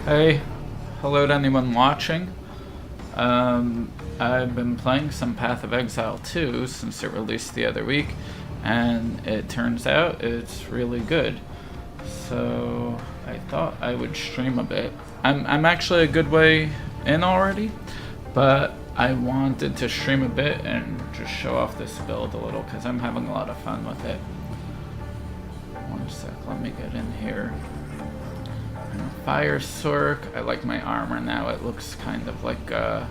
Hey, hello to anyone watching. I've been playing some Path of Exile 2 since it released the other week, and it turns out it's really good. So I thought I would stream a bit. I'm actually a good way in already, but I wanted to stream a bit and just show off this build a little because I'm having a lot of fun with it. One sec, let me get in here. Fire Sorc. I like my armor now. It looks kind of like a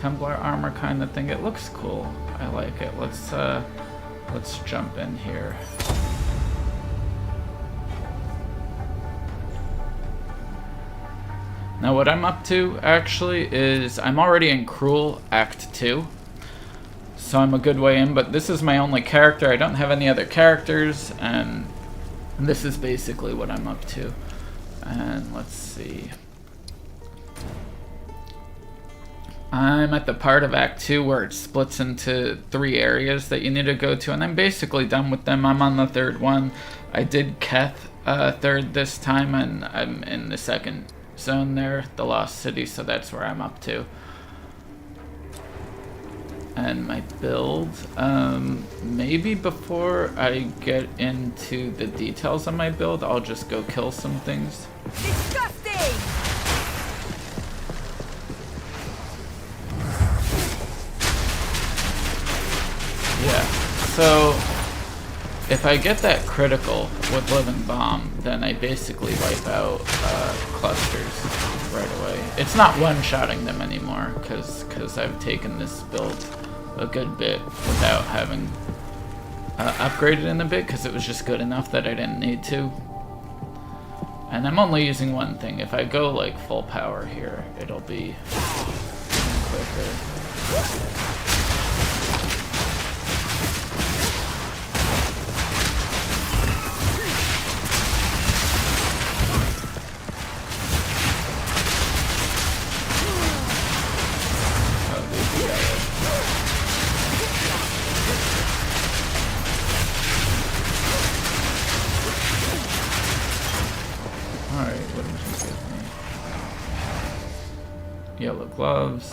Templar armor kind of thing. It looks cool. I like it. Let's jump in here. Now what I'm up to actually is I'm already in Cruel Act 2. So I'm a good way in, but this is my only character. I don't have any other characters, and this is basically what I'm up to. And let's see. I'm at the part of Act 2 where it splits into 3 areas that you need to go to, and I'm basically done with them. I'm on the 3rd one. I did Keth 3rd this time, and I'm in the 2nd zone there, the Lost City, so that's where I'm up to. And my build, maybe before I get into the details of my build, I'll just go kill some things. Disgusting! Yeah, so if I get that critical with Living Bomb, then I basically wipe out clusters right away. It's not one-shotting them anymore, because I've taken this build a good bit without having upgraded in a bit, because it was just good enough that I didn't need to. And I'm only using one thing. If I go like full power here, it'll be quicker. Alright, what did you give me? Yellow gloves.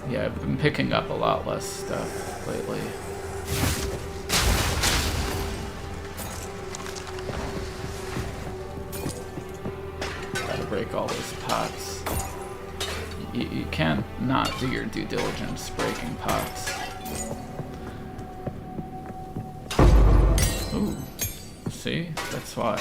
Yeah, I've been picking up a lot less stuff lately. Gotta break all those pots. You can't not do your due diligence breaking pots. Ooh. See? That's why.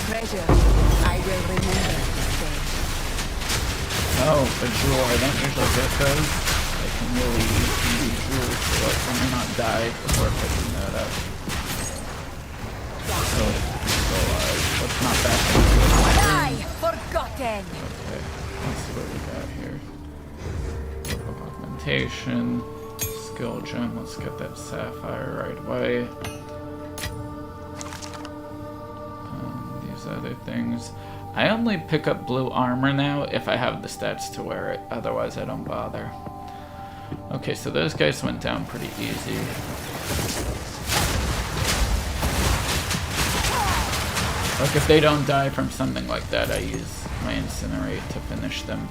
Treasure. I will remember this day. Oh, a jewel. I don't usually get those. I can really use jewels so I may not die before picking that up. So, let's not back into it. Die! Forgotten! Okay, let's see what we got here. Augmentation, skill gem. Let's get that sapphire right away. Other things. I only pick up blue armor now if I have the stats to wear it, otherwise I don't bother. Okay, so those guys went down pretty easy. Like if they don't die from something like that, I use my incinerate to finish them.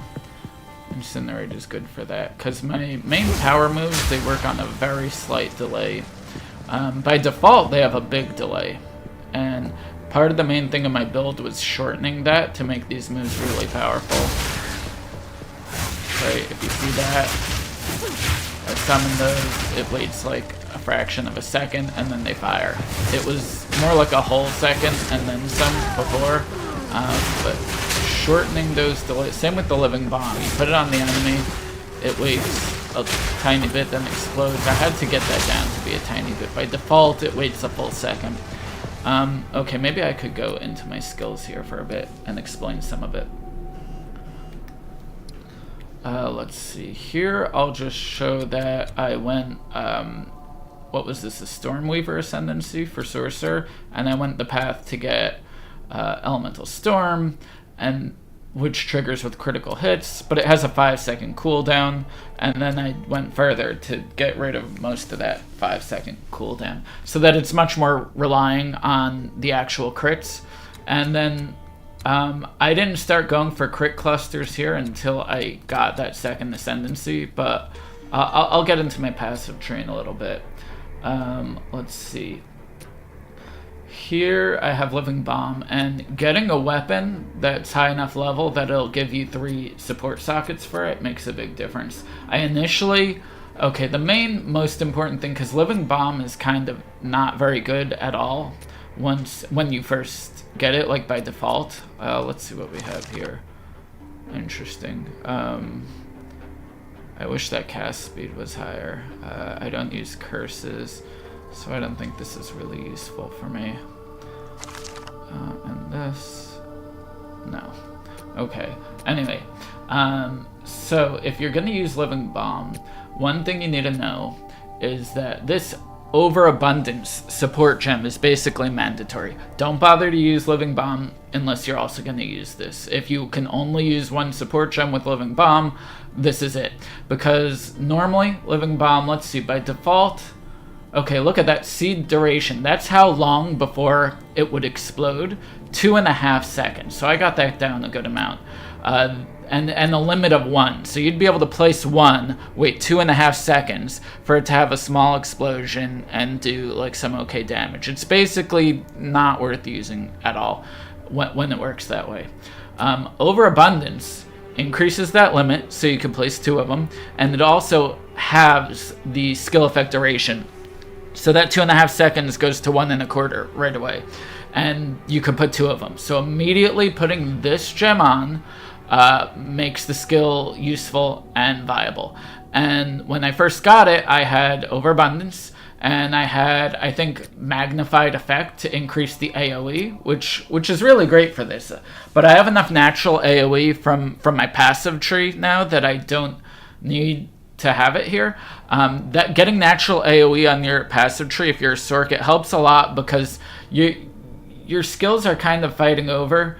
Incinerate is good for that, because my main power moves, they work on a very slight delay. By default, they have a big delay, and part of the main thing of my build was shortening that to make these moves really powerful. Right, if you see that, I summon those, it waits like a fraction of a second, and then they fire. It was more like a whole second and then some before, but shortening those delays. Same with the living bomb. You put it on the enemy, it waits a tiny bit, then explodes. I had to get that down to be a tiny bit. By default, it waits a full second. Okay, maybe I could go into my skills here for a bit and explain some of it. Let's see. Here, I'll just show that I went, what was this, a Stormweaver Ascendancy for Sorcerer, and I went the path to get Elemental Storm, and which triggers with critical hits, but it has a 5-second cooldown, and then I went further to get rid of most of that 5-second cooldown, so that it's much more relying on the actual crits. And then I didn't start going for crit clusters here until I got that second Ascendancy, but I'll get into my passive tree in a little bit. Let's see. Here I have Living Bomb, and getting a weapon that's high enough level that it'll give you 3 support sockets for it makes a big difference. I initially, okay, the most important thing, because Living Bomb is kind of not very good at all when you first get it, like by default. Let's see what we have here. Interesting. I wish that cast speed was higher. I don't use curses, so I don't think this is really useful for me. And this, no. Okay, anyway, so if you're gonna use Living Bomb, one thing you need to know is that this overabundance support gem is basically mandatory. Don't bother to use Living Bomb unless you're also gonna use this. If you can only use one support gem with Living Bomb, this is it. Because normally, Living Bomb, let's see, by default, okay, look at that seed duration. That's how long before it would explode. 2.5 seconds. So I got that down a good amount. And a limit of 1. So you'd be able to place 1, wait 2.5 seconds for it to have a small explosion and do like some okay damage. It's basically not worth using at all when it works that way. Overabundance increases that limit, so you can place 2 of them, and it also halves the skill effect duration. So that 2.5 seconds goes to 1.25 right away, and you can put 2 of them. So immediately putting this gem on makes the skill useful and viable. And when I first got it, I had Overabundance, and I had, I think, Magnified Effect to increase the AoE, which is really great for this. But I have enough natural AoE from my passive tree now that I don't need to have it here. That getting natural AoE on your passive tree, if you're a Sorc, it helps a lot because your skills are kind of fighting over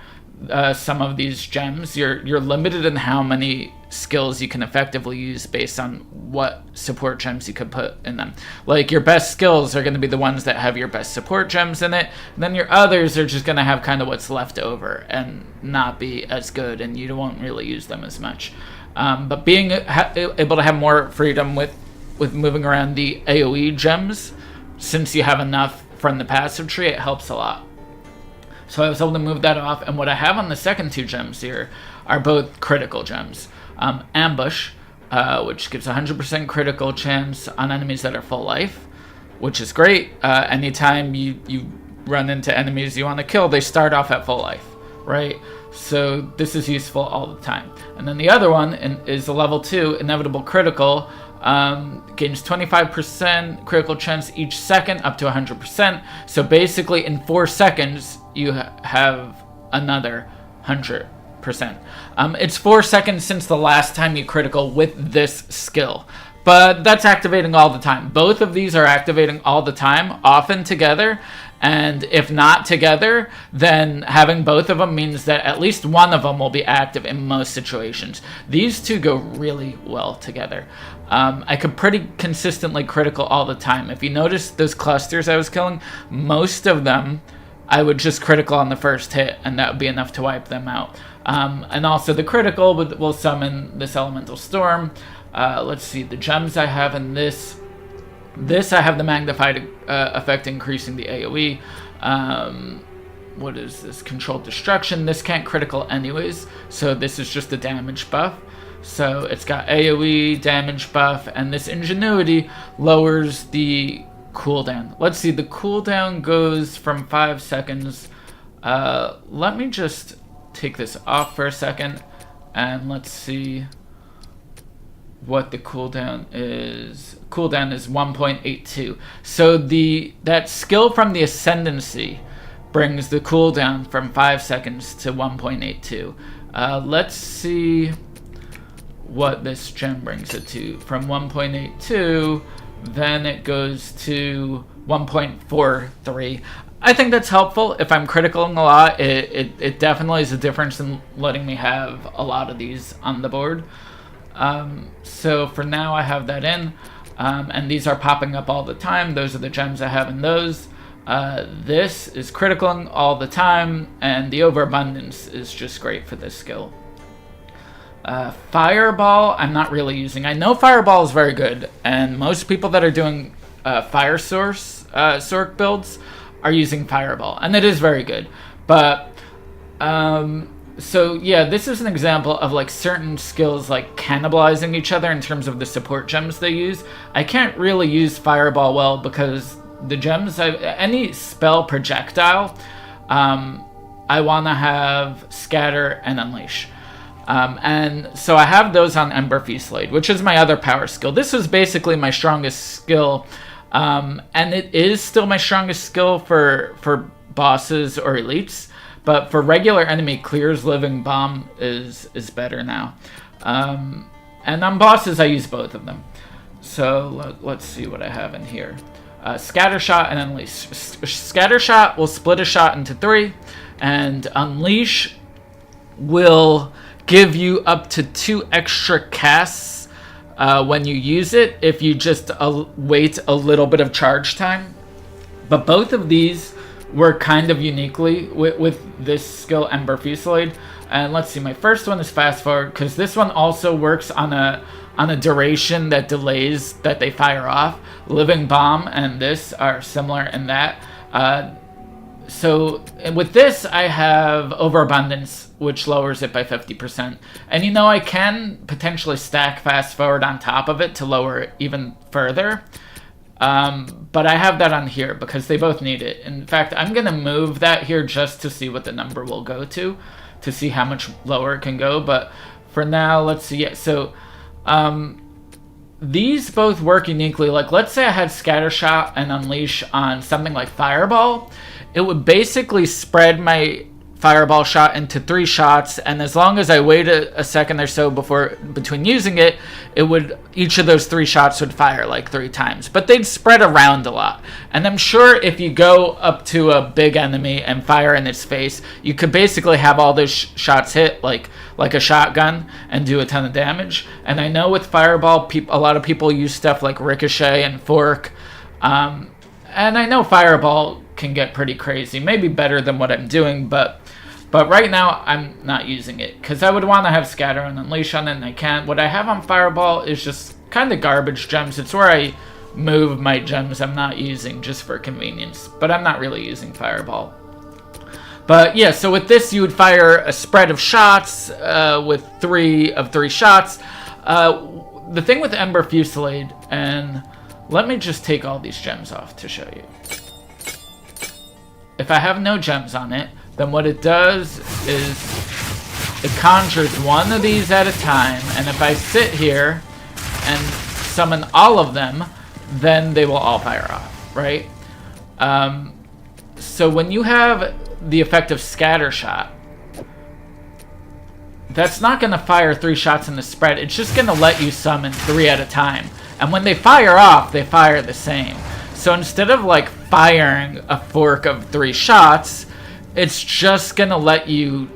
some of these gems. You're limited in how many skills you can effectively use based on what support gems you could put in them. Like, your best skills are going to be the ones that have your best support gems in it, and then your others are just going to have kind of what's left over and not be as good, and you won't really use them as much. But being able to have more freedom with moving around the AoE gems, since you have enough from the passive tree, it helps a lot. So I was able to move that off, and what I have on the second 2 gems here are both critical gems. Ambush, which gives 100% critical chance on enemies that are full life, which is great. Anytime you run into enemies you want to kill, they start off at full life, right? So this is useful all the time. And then the other one is a level 2, Inevitable Critical. Gains 25% critical chance each second, up to 100%. So basically in 4 seconds, you have another 100%. It's 4 seconds since the last time you critical with this skill. But that's activating all the time. Both of these are activating all the time, often together. And if not together, then having both of them means that at least one of them will be active in most situations. These 2 go really well together. I could pretty consistently critical all the time. If you notice those clusters I was killing, most of them I would just critical on the first hit, and that would be enough to wipe them out. And also the critical will summon this Elemental Storm. Let's see, the gems I have in this I have the Magnified Effect increasing the AoE. What is this? Controlled Destruction. This can't critical anyways, so this is just a damage buff. So it's got AoE, damage buff, and this Ingenuity lowers the cooldown. Let's see, the cooldown goes from 5 seconds. Let me just take this off for a second, and let's see what the cooldown is. Cooldown is 1.82. So that skill from the Ascendancy brings the cooldown from 5 seconds to 1.82. Let's see what this gem brings it to. From 1.82, then it goes to 1.43. I think that's helpful. If I'm criticaling a lot, it definitely is a difference in letting me have a lot of these on the board. So for now I have that in, and these are popping up all the time. Those are the gems I have in those. This is criticaling all the time, and the overabundance is just great for this skill. Fireball I'm not really using. I know Fireball is very good, and most people that are doing Fire Sorc builds are using Fireball, and it is very good. But so yeah, this is an example of like certain skills like cannibalizing each other in terms of the support gems they use. I can't really use Fireball well because the gems, any spell projectile, I want to have Scatter and Unleash. And so I have those on Ember Fucilade, which is my other power skill. This is basically my strongest skill, and it is still my strongest skill for bosses or elites. But for regular enemy clears, Living Bomb is better now. And on bosses, I use both of them. So let's see what I have in here. Scatter Shot and Unleash. Scatter Shot will split a shot into 3, and Unleash will give you up to 2 extra casts when you use it if you just wait a little bit of charge time. But both of these work kind of uniquely with this skill, Ember Fucilade. And let's see, my first one is Fast Forward, because this one also works on a duration that delays that they fire off. Living Bomb and this are similar in that. So with this, I have Overabundance, which lowers it by 50%. And you know, I can potentially stack Fast Forward on top of it to lower it even further. But I have that on here because they both need it. In fact, I'm going to move that here just to see what the number will go to see how much lower it can go. But for now, let's see. Yeah, so these both work uniquely. Like, let's say I had Scattershot and Unleash on something like Fireball. It would basically spread my Fireball shot into 3 shots, and as long as I wait a second or so between using it, each of those 3 shots would fire like 3 times. But they'd spread around a lot. And I'm sure if you go up to a big enemy and fire in its face, you could basically have all those shots hit like a shotgun and do a ton of damage. And I know with Fireball, a lot of people use stuff like Ricochet and Fork. And I know Fireball can get pretty crazy, maybe better than what I'm doing, but right now I'm not using it because I would want to have Scatter and Unleash on it, and I can't. What I have on Fireball is just kind of garbage gems. It's where I move my gems I'm not using just for convenience, but I'm not really using Fireball. But yeah, so with this you would fire a spread of shots with 3 shots. The thing with Ember Fucilade, and let me just take all these gems off to show you. If I have no gems on it, then what it does is it conjures one of these at a time, and if I sit here and summon all of them, then they will all fire off, right? So when you have the effect of Scatter Shot, that's not going to fire 3 shots in the spread. It's just going to let you summon 3 at a time. And when they fire off, they fire the same. So instead of like firing a fork of 3 shots, it's just going to let you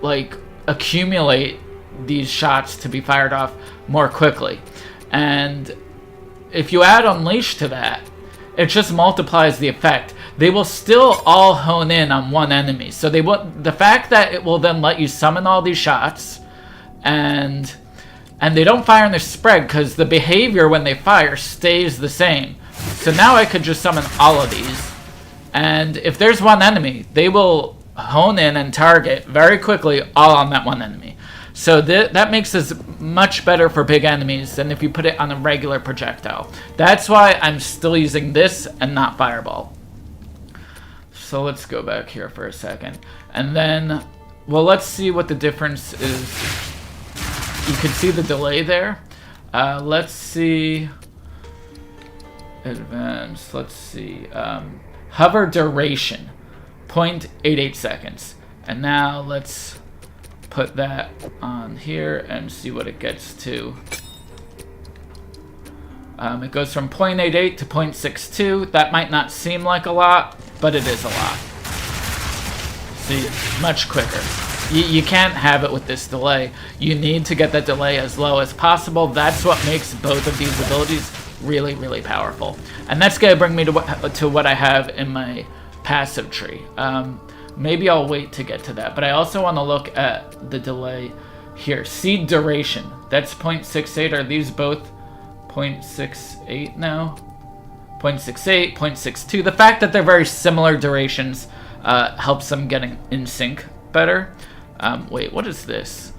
like accumulate these shots to be fired off more quickly. And if you add Unleash to that, it just multiplies the effect. They will still all hone in on one enemy. So the fact that it will then let you summon all these shots, and they don't fire in their spread because the behavior when they fire stays the same. So now I could just summon all of these, and if there's one enemy, they will hone in and target very quickly all on that one enemy. So that makes this much better for big enemies than if you put it on a regular projectile. That's why I'm still using this and not Fireball. So let's go back here for a second. And then well, let's see what the difference is. You can see the delay there. Let's see. Advanced. Let's see. Hover duration, 0.88 seconds. And now let's put that on here and see what it gets to. It goes from 0.88 to 0.62. That might not seem like a lot, but it is a lot. See, much quicker. You can't have it with this delay. You need to get that delay as low as possible. That's what makes both of these abilities really, really powerful. And that's going to bring me to what I have in my passive tree. Maybe I'll wait to get to that. But I also want to look at the delay here. Seed duration. That's 0.68. Are these both 0.68 now? 0.68, 0.62. The fact that they're very similar durations helps them getting in sync better. Wait, what is this?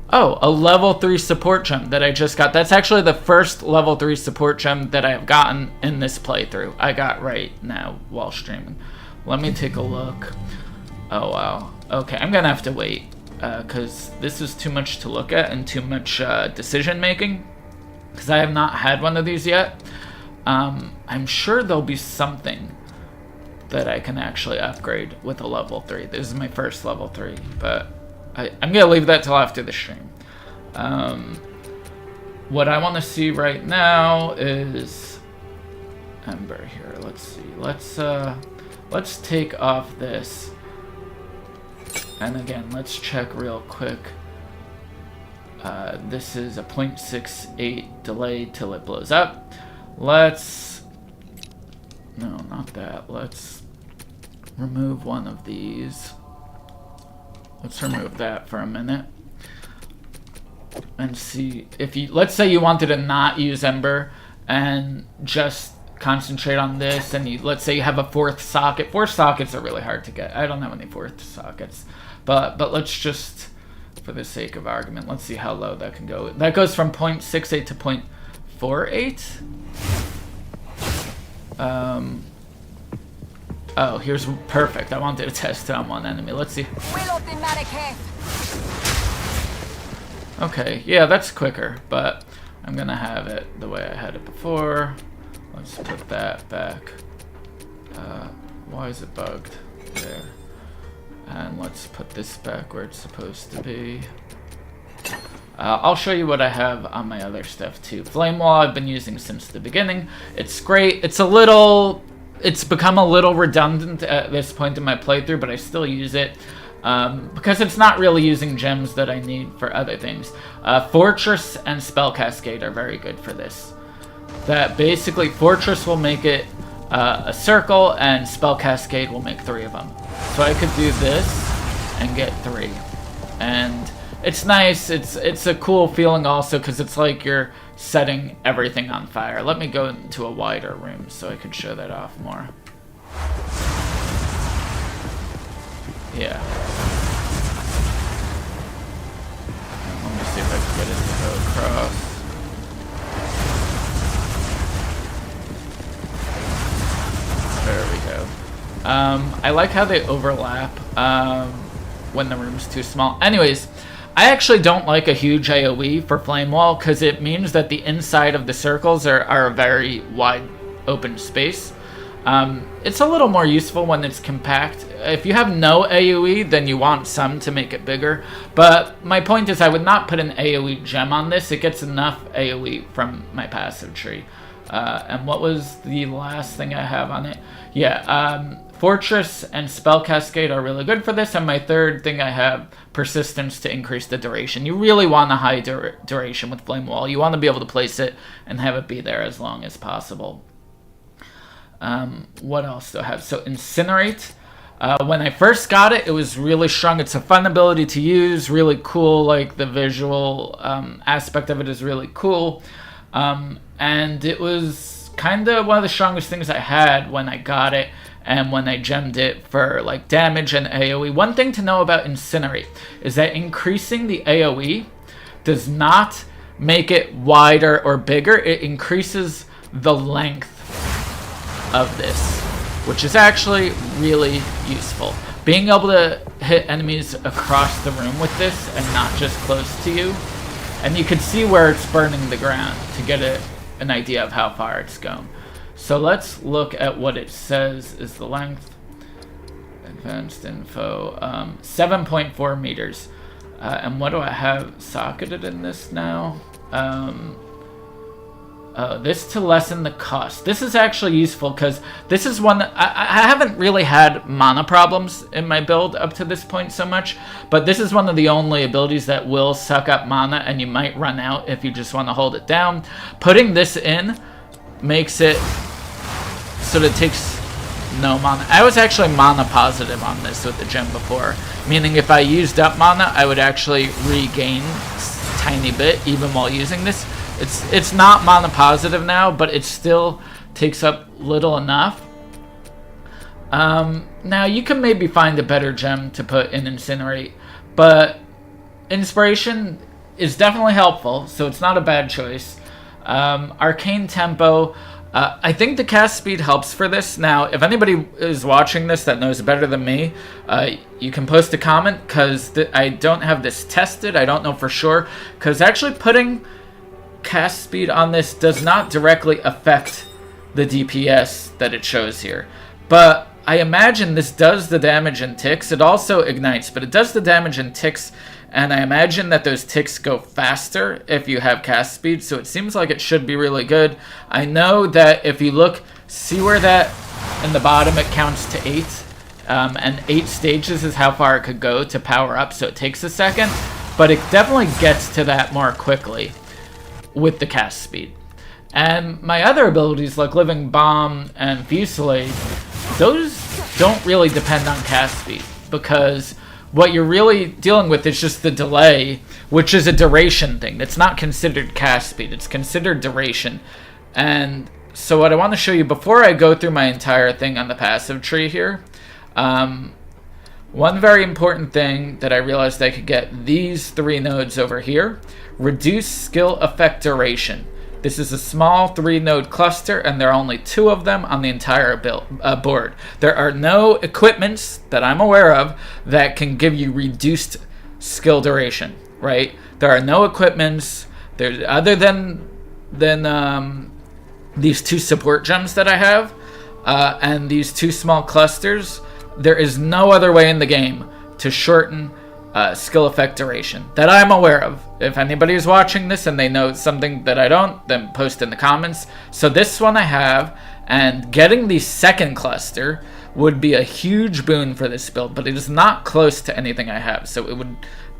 Oh, a level 3 support gem that I just got. That's actually the first level 3 support gem that I have gotten in this playthrough. I got right now while streaming. Let me take a look. Oh, wow. Okay, I'm gonna have to wait because this is too much to look at and too much decision making because I have not had one of these yet. I'm sure there'll be something that I can actually upgrade with a level 3. This is my first level 3, but I'm going to leave that till after the stream. What I want to see right now is Ember here. Let's see. Let's take off this. And again, let's check real quick. This is a 0.68 delay till it blows up. No, not that. Let's remove one of these. Let's remove that for a minute. And see if you, let's say you wanted to not use Ember and just concentrate on this, and let's say you have a 4th socket. 4 sockets are really hard to get. I don't have any 4th sockets. But let's just, for the sake of argument, let's see how low that can go. That goes from 0.68 to 0.48. Oh, here's perfect. I wanted to test it on one enemy. Let's see. Okay, yeah, that's quicker, but I'm gonna have it the way I had it before. Let's put that back. Why is it bugged? There. And let's put this back where it's supposed to be. I'll show you what I have on my other stuff too. Flame Wall I've been using since the beginning. It's great. It's become a little redundant at this point in my playthrough, but I still use it because it's not really using gems that I need for other things. Fortress and Spell Cascade are very good for this. That basically, Fortress will make it a circle, and Spell Cascade will make 3 of them. So I could do this and get 3. And it's nice. It's a cool feeling also because it's like you're setting everything on fire. Let me go into a wider room so I could show that off more. Yeah. Let me see if I can get it to go across. There we go. I like how they overlap when the room's too small. Anyways, I actually don't like a huge AoE for Flame Wall because it means that the inside of the circles are a very wide open space. It's a little more useful when it's compact. If you have no AoE, then you want some to make it bigger. But my point is I would not put an AoE gem on this. It gets enough AoE from my passive tree. And what was the last thing I have on it? Yeah, Fortress and Spell Cascade are really good for this, and my third thing I have, Persistence to increase the duration. You really want a high duration with Flame Wall. You want to be able to place it and have it be there as long as possible. What else do I have? So Incinerate. When I first got it, it was really strong. It's a fun ability to use, really cool. Like the visual aspect of it is really cool. And it was kind of one of the strongest things I had when I got it and when I gemmed it for like damage and AoE. One thing to know about Incinerate is that increasing the AoE does not make it wider or bigger. It increases the length of this, which is actually really useful. Being able to hit enemies across the room with this and not just close to you. And you can see where it's burning the ground to get an idea of how far it's going. So let's look at what it says is the length. Advanced info, 7.4 meters. And what do I have socketed in this now? This to lessen the cost. This is actually useful because this is one that I haven't really had mana problems in my build up to this point so much, but this is one of the only abilities that will suck up mana and you might run out if you just want to hold it down. Putting this in makes it so that it takes no mana. I was actually mana positive on this with the gem before, meaning if I used up mana, I would actually regain a tiny bit even while using this. It's not mana positive now, but it still takes up little enough. Now you can maybe find a better gem to put in Incinerate, but Inspiration is definitely helpful, so it's not a bad choice. Arcane Tempo, I think the cast speed helps for this. Now, if anybody is watching this that knows better than me, you can post a comment, because I don't have this tested. I don't know for sure, because actually putting cast speed on this does not directly affect the DPS that it shows here. But I imagine this does the damage in ticks. It also ignites, but it does the damage in ticks, and I imagine that those ticks go faster if you have cast speed, so it seems like it should be really good. I know that if you look, see where that in the bottom it counts to 8, and 8 stages is how far it could go to power up, so it takes a second, but it definitely gets to that more quickly with the cast speed. And my other abilities like Living Bomb and Fucilade, those don't really depend on cast speed, because what you're really dealing with is just the delay, which is a duration thing. It's not considered cast speed, it's considered duration. And so what I want to show you before I go through my entire thing on the passive tree here, one very important thing that I realized I could get these 3 nodes over here. Reduce skill effect duration. This is a small 3-node cluster, and there are only 2 of them on the entire board. There are no equipments that I'm aware of that can give you reduced skill duration, right? There are no equipments there other than these 2 support gems that I have, and these 2 small clusters. There is no other way in the game to shorten skill effect duration that I'm aware of. If anybody is watching this and they know something that I don't, then post in the comments. So this one I have, and getting the second cluster would be a huge boon for this build, but it is not close to anything I have. So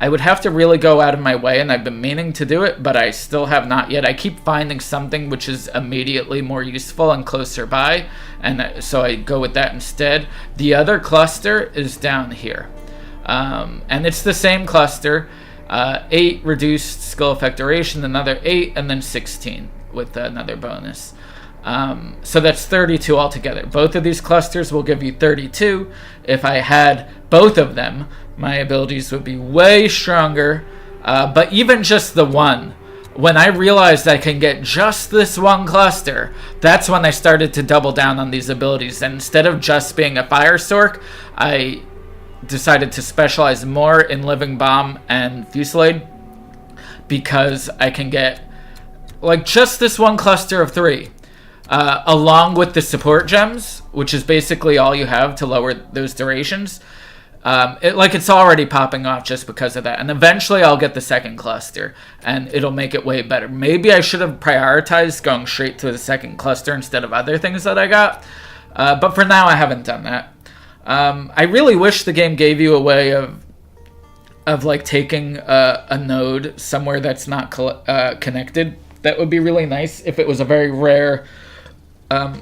I would have to really go out of my way, and I've been meaning to do it, but I still have not yet. I keep finding something which is immediately more useful and closer by, and so I go with that instead. The other cluster is down here. And it's the same cluster, 8 reduced skill effect duration, another 8, and then 16 with another bonus. So that's 32 altogether. Both of these clusters will give you 32. If I had both of them, my abilities would be way stronger. But even just the one, when I realized I can get just this one cluster, that's when I started to double down on these abilities. And instead of just being a Fire Sorc, I decided to specialize more in Living Bomb and Fucilade, because I can get like just this one cluster of 3, along with the support gems, which is basically all you have to lower those durations. It's already popping off just because of that, and eventually I'll get the second cluster and it'll make it way better. Maybe I should have prioritized going straight to the second cluster instead of other things that I got, but for now I haven't done that. I really wish the game gave you a way of like taking a node somewhere that's not connected. That would be really nice if it was a very rare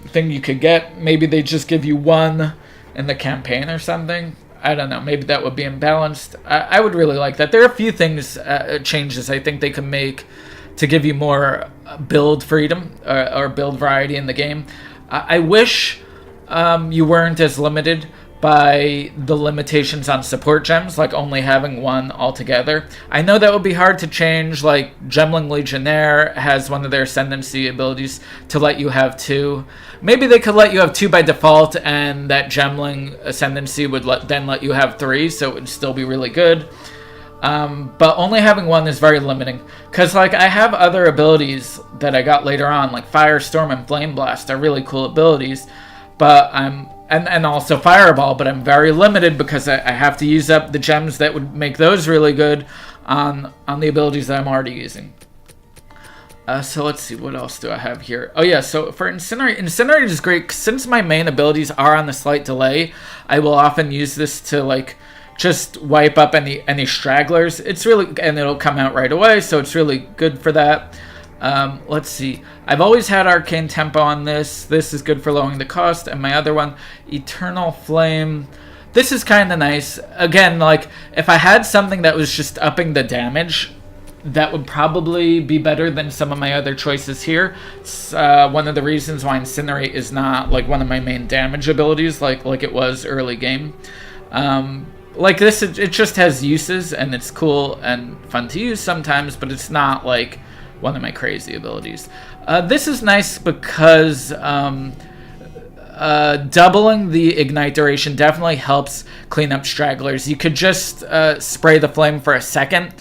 thing you could get. Maybe they just give you one in the campaign or something. I don't know. Maybe that would be imbalanced. I would really like that. There are a few things, changes I think they can make to give you more build freedom or build variety in the game. I wish you weren't as limited by the limitations on support gems, like only having one altogether. I know that would be hard to change, like Gemling Legionnaire has one of their ascendancy abilities to let you have 2. Maybe they could let you have 2 by default, and that Gemling ascendancy would then let you have 3, so it would still be really good. But only having 1 is very limiting, because like I have other abilities that I got later on, like Firestorm and Flame Blast are really cool abilities, but and also Fireball, but I'm very limited because I have to use up the gems that would make those really good on the abilities that I'm already using. So let's see, what else do I have here? Oh yeah, so for Incinerate is great, since my main abilities are on the slight delay, I will often use this to like just wipe up any stragglers. It's really, and it'll come out right away, so it's really good for that. Let's see. I've always had Arcane Tempo on this. This is good for lowering the cost. And my other one, Eternal Flame. This is kind of nice. Again, like, if I had something that was just upping the damage, that would probably be better than some of my other choices here. It's one of the reasons why Incinerate is not, like, one of my main damage abilities, like it was early game. Like this, it just has uses, and it's cool and fun to use sometimes, but it's not, like, one of my crazy abilities. This is nice because doubling the ignite duration definitely helps clean up stragglers. You could just spray the flame for a second,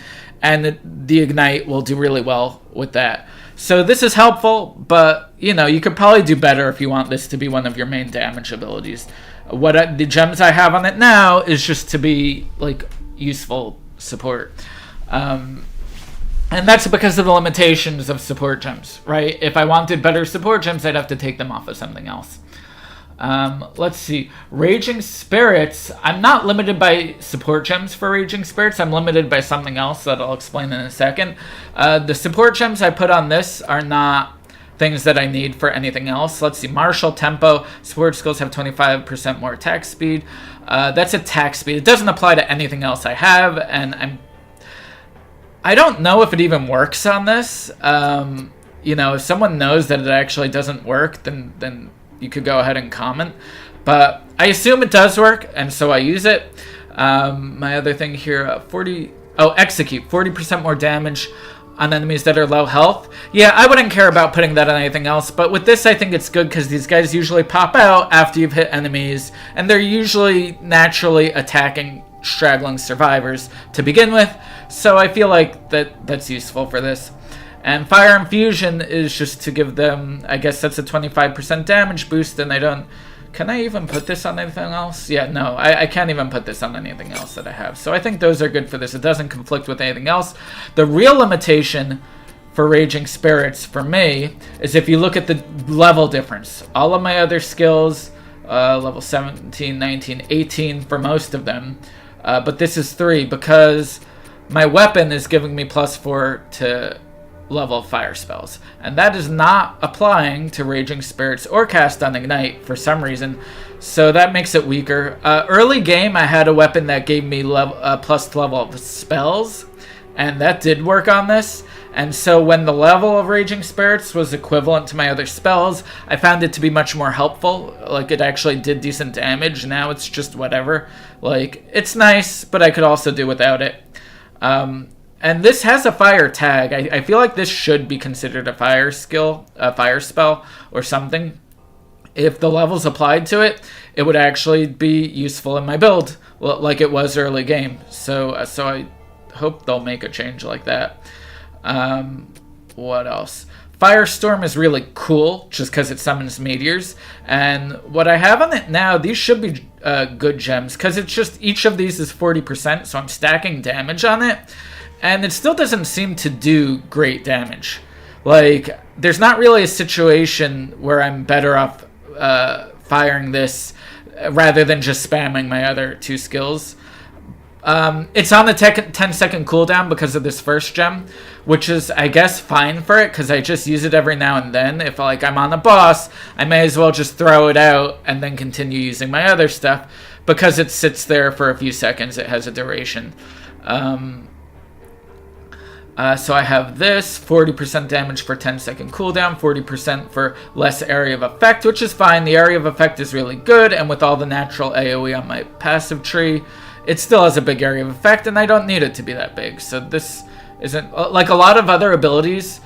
and the ignite will do really well with that. So this is helpful, but you know, you could probably do better if you want this to be one of your main damage abilities. The gems I have on it now is just to be like useful support. And that's because of the limitations of support gems, right? If I wanted better support gems, I'd have to take them off of something else. Let's see. Raging Spirits. I'm not limited by support gems for Raging Spirits. I'm limited by something else that I'll explain in a second. The support gems I put on this are not things that I need for anything else. Let's see. Martial Tempo. Support skills have 25% more attack speed. That's attack speed. It doesn't apply to anything else I have, and I don't know if it even works on this. You know, if someone knows that it actually doesn't work, then you could go ahead and comment. But I assume it does work, and so I use it. My other thing here, Execute. 40% more damage on enemies that are low health. Yeah, I wouldn't care about putting that on anything else, but with this I think it's good because these guys usually pop out after you've hit enemies, and they're usually naturally attacking straggling survivors to begin with, so I feel like that's useful for this. And Fire Infusion is just to give them, I guess that's a 25% damage boost, and can I even put this on anything else? Yeah, no, I can't even put this on anything else that I have, so I think those are good for this. It doesn't conflict with anything else. The real limitation for Raging Spirits for me is if you look at the level difference. All of my other skills, level 17, 19, 18 for most of them, but this is 3 because my weapon is giving me +4 to level fire spells, and that is not applying to Raging Spirits or Cast on Ignite for some reason, so that makes it weaker. Early game I had a weapon that gave me plus level of spells, and that did work on this, and so when the level of Raging Spirits was equivalent to my other spells, I found it to be much more helpful. Like, it actually did decent damage. Now it's just whatever. Like, it's nice, but I could also do without it. And this has a fire tag. I feel like this should be considered a fire skill, a fire spell or something. If the levels applied to it, it would actually be useful in my build, like it was early game. So I hope they'll make a change like that. What else? Firestorm is really cool just because it summons meteors. And what I have on it now, these should be good gems because it's just each of these is 40%, so I'm stacking damage on it. And it still doesn't seem to do great damage. Like, there's not really a situation where I'm better off firing this rather than just spamming my other 2 skills. It's on the 10-second cooldown because of this first gem, which is, I guess, fine for it because I just use it every now and then. If like I'm on a boss, I may as well just throw it out and then continue using my other stuff because it sits there for a few seconds. It has a duration. So I have this, 40% damage for 10-second cooldown, 40% for less area of effect, which is fine. The area of effect is really good, and with all the natural AoE on my passive tree, it still has a big area of effect, and I don't need it to be that big. So this isn't... Like, a lot of other abilities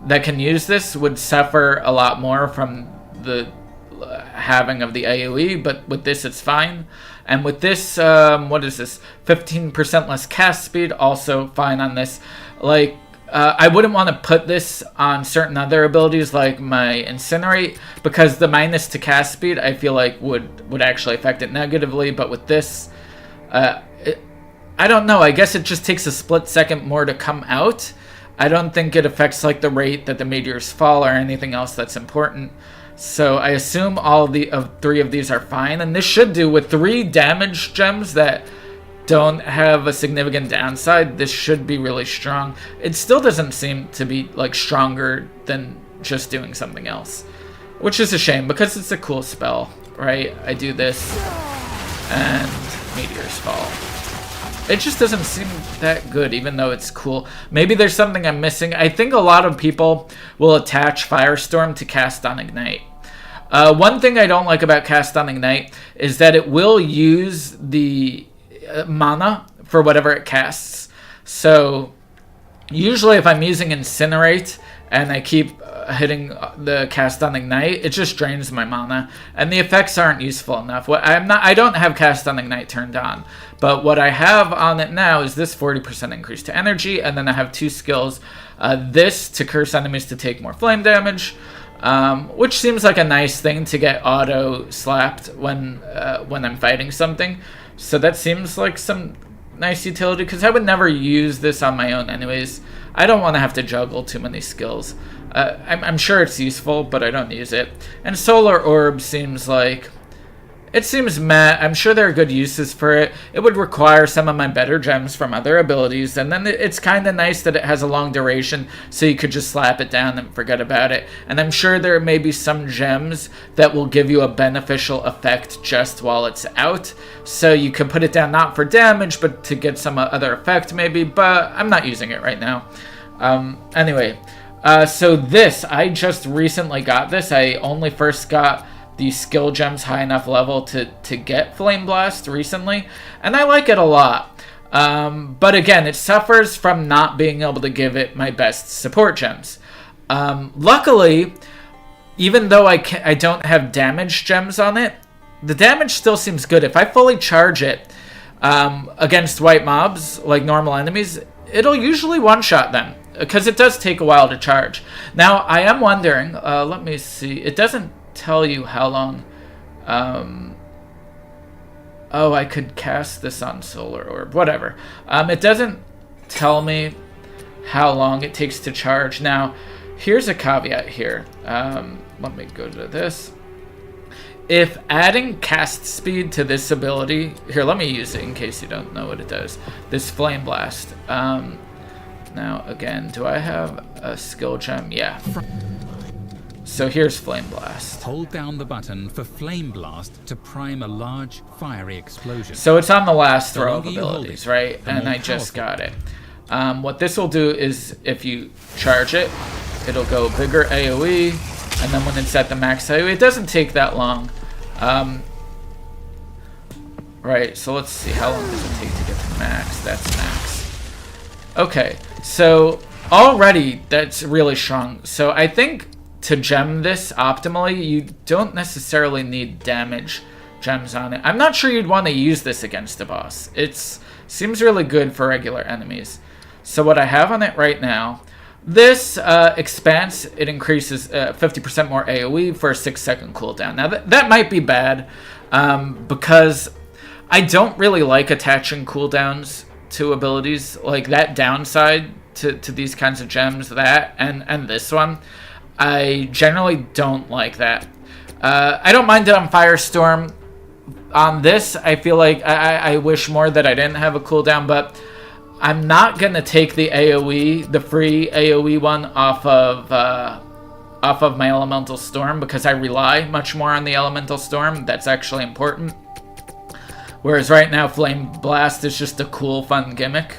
that can use this would suffer a lot more from the having of the AoE, but with this it's fine. And with this, what is this? 15% less cast speed, also fine on this. Like, I wouldn't want to put this on certain other abilities like my Incinerate, because the minus to cast speed I feel like would actually affect it negatively. But with this, I don't know, I guess it just takes a split second more to come out. I don't think it affects like the rate that the meteors fall or anything else that's important. So I assume all of 3 of these are fine, and this should do with 3 damage gems that don't have a significant downside. This should be really strong. It still doesn't seem to be like stronger than just doing something else, which is a shame because it's a cool spell, right? I do this and meteors fall. It just doesn't seem that good, even though it's cool. Maybe there's something I'm missing. I think a lot of people will attach Firestorm to Cast on Ignite. One thing I don't like about Cast on Ignite is that it will use the mana for whatever it casts. So usually if I'm using Incinerate and I keep hitting the Cast on Ignite, it just drains my mana, and the effects aren't useful enough. I don't have Cast on Ignite turned on, but what I have on it now is this 40% increase to energy, and then I have 2 skills. This to curse enemies to take more flame damage, which seems like a nice thing to get auto slapped when I'm fighting something. So that seems like some nice utility, because I would never use this on my own anyways. I don't want to have to juggle too many skills. I'm sure it's useful, but I don't use it. And Solar Orb seems like... It seems meh. I'm sure there are good uses for it. It would require some of my better gems from other abilities, and then it's kind of nice that it has a long duration, so you could just slap it down and forget about it. And I'm sure there may be some gems that will give you a beneficial effect just while it's out, so you could put it down not for damage, but to get some other effect maybe, but I'm not using it right now. Anyway, so this, I just recently got this. I only first got the skill gems high enough level to get Flame Blast recently, and I like it a lot. But again, it suffers from not being able to give it my best support gems. Luckily, even though I don't have damage gems on it, the damage still seems good. If I fully charge it against white mobs, like normal enemies, it'll usually one-shot them, because it does take a while to charge. Now, I am wondering, let me see, it doesn't tell you how long. Oh, I could cast this on Solar Orb, whatever. It doesn't tell me how long it takes to charge. Now, here's a caveat here. Let me go to this. If adding cast speed to this ability, here, let me use it in case you don't know what it does. This Flame Blast. Now, again, do I have a skill gem? Yeah. So here's Flame Blast. Hold down the button for Flame Blast to prime a large fiery explosion. So it's on the last row of abilities, right? And I just got it. What this will do is, if you charge it, it'll go bigger AoE, and then when it's at the max AoE, it doesn't take that long. Right, so let's see, how long does it take to get to max? That's max. Okay, so already that's really strong. So I think to gem this optimally, you don't necessarily need damage gems on it. I'm not sure you'd want to use this against a boss. It seems really good for regular enemies. So what I have on it right now, this expanse, it increases 50% more AoE for a 6-second cooldown. Now that might be bad, because I don't really like attaching cooldowns to abilities. Like that downside to these kinds of gems, that and this one, I generally don't like that. I don't mind it on Firestorm. On this, I feel like I wish more that I didn't have a cooldown, but I'm not going to take the AoE, the free AoE one, off of my Elemental Storm, because I rely much more on the Elemental Storm. That's actually important. Whereas right now, Flame Blast is just a cool, fun gimmick.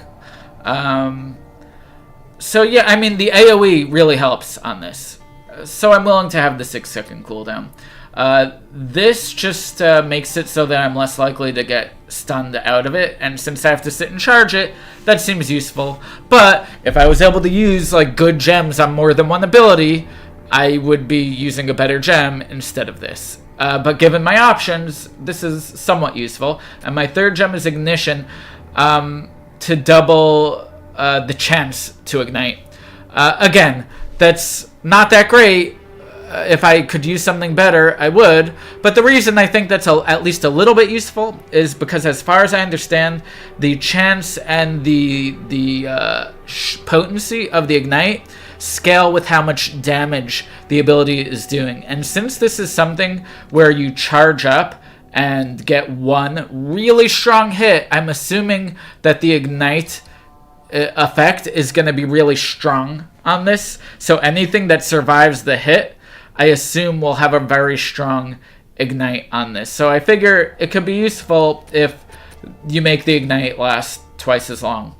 So yeah, I mean, the AoE really helps on this. So I'm willing to have the 6-second cooldown. This just makes it so that I'm less likely to get stunned out of it, and since I have to sit and charge it, that seems useful. But if I was able to use like good gems on more than one ability, I would be using a better gem instead of this. But given my options, this is somewhat useful. And my third gem is Ignition, to double the chance to ignite. Again, that's not that great. If I could use something better, I would. But the reason I think that's at least a little bit useful is because, as far as I understand, the chance and the potency of the ignite scale with how much damage the ability is doing. And since this is something where you charge up and get one really strong hit, I'm assuming that the ignite effect is going to be really strong on this. So anything that survives the hit, I assume will have a very strong ignite on this. So I figure it could be useful if you make the ignite last twice as long.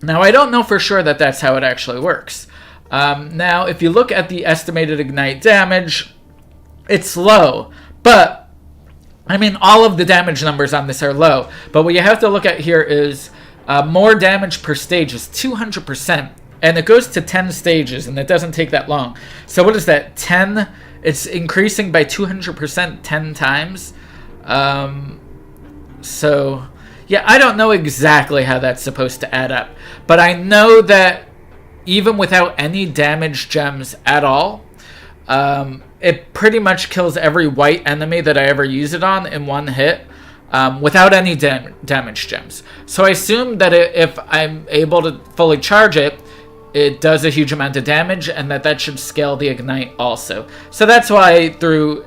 Now, I don't know for sure that that's how it actually works. Now, if you look at the estimated ignite damage, it's low. But, I mean, all of the damage numbers on this are low. But what you have to look at here is more damage per stage is 200%. And it goes to 10 stages, and it doesn't take that long. So what is that? 10? It's increasing by 200% 10 times. So, yeah, I don't know exactly how that's supposed to add up. But I know that even without any damage gems at all, it pretty much kills every white enemy that I ever use it on in one hit. Without any damage gems. So I assume that if I'm able to fully charge it, it does a huge amount of damage, and that should scale the ignite also. So that's why I threw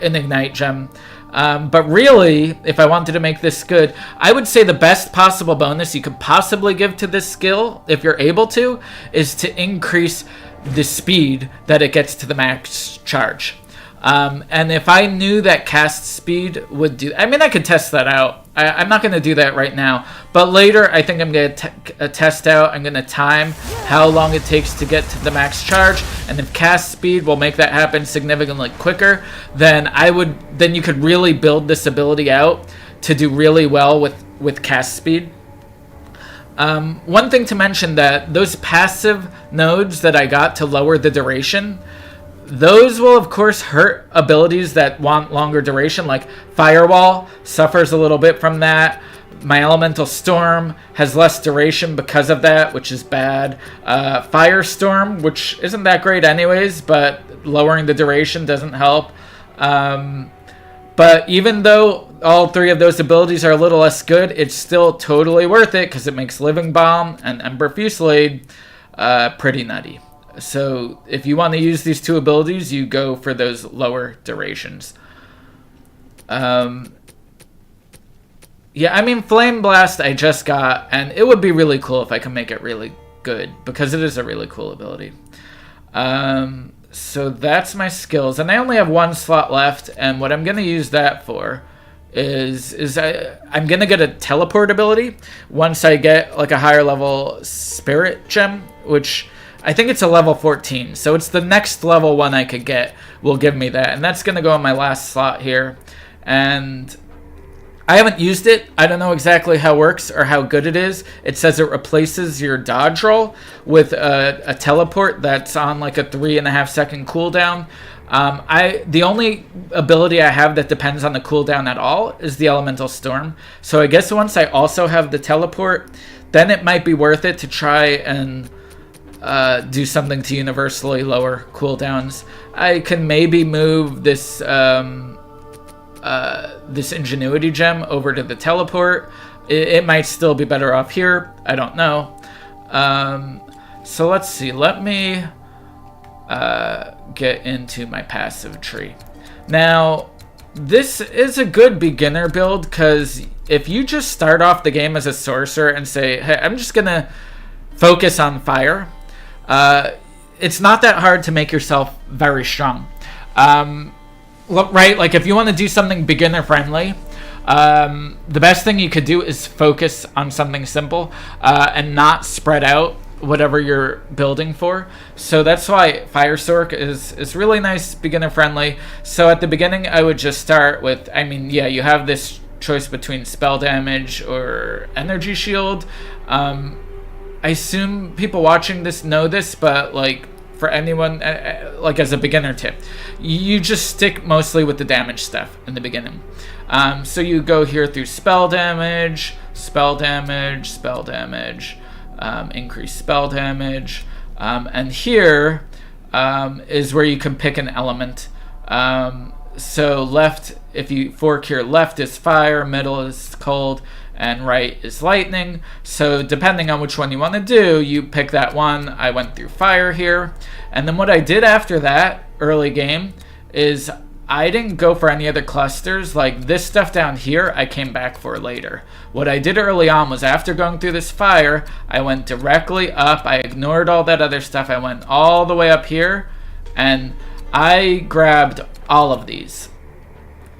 an ignite gem. But really, if I wanted to make this good, I would say the best possible bonus you could possibly give to this skill, if you're able to, is to increase the speed that it gets to the max charge. And if I knew that cast speed would do... I mean, I could test that out. I'm not going to do that right now. But later, I think I'm going to test out. I'm going to time how long it takes to get to the max charge. And if cast speed will make that happen significantly quicker, then you could really build this ability out to do really well with cast speed. One thing to mention, that those passive nodes that I got to lower the duration... Those will, of course, hurt abilities that want longer duration, like Firewall suffers a little bit from that. My Elemental Storm has less duration because of that, which is bad. Firestorm, which isn't that great anyways, but lowering the duration doesn't help. But even though all three of those abilities are a little less good, it's still totally worth it because it makes Living Bomb and Ember Fucilade pretty nutty. So if you want to use these two abilities, you go for those lower durations. Yeah, I mean, Flame Blast I just got, and it would be really cool if I can make it really good, because it is a really cool ability. So that's my skills, and I only have one slot left, and what I'm going to use that for is I'm going to get a teleport ability once I get like a higher level Spirit Gem, which... I think it's a level 14, so it's the next level one I could get will give me that, and that's going to go in my last slot here. And I haven't used it. I don't know exactly how it works or how good it is. It says it replaces your dodge roll with a teleport that's on like a 3.5 second cooldown. The only ability I have that depends on the cooldown at all is the Elemental Storm. So I guess once I also have the teleport, then it might be worth it to try and... do something to universally lower cooldowns. I can maybe move this this Ingenuity gem over to the teleport. It might still be better off here. I don't know. So let's see. Let me get into my passive tree. Now, this is a good beginner build, because if you just start off the game as a sorcerer and say, hey, I'm just going to focus on fire... it's not that hard to make yourself very strong. Right? Like, if you want to do something beginner friendly, The best thing you could do is focus on something simple and not spread out whatever you're building for. So that's why Fire Sorc is really nice, beginner friendly. So at the beginning I would just start with, I mean, yeah, you have this choice between spell damage or energy shield. I assume people watching this know this, but like for anyone, like as a beginner tip, you just stick mostly with the damage stuff in the beginning. So you go here through spell damage, spell damage, spell damage, increase spell damage, and here is where you can pick an element. So left, if you fork here, left is fire, middle is cold, and right is lightning. So depending on which one you want to do, you pick that one. I went through fire here. And then what I did after that, early game, is I didn't go for any other clusters. Like this stuff down here, I came back for later. What I did early on was after going through this fire, I went directly up. I ignored all that other stuff. I went all the way up here, and I grabbed all of these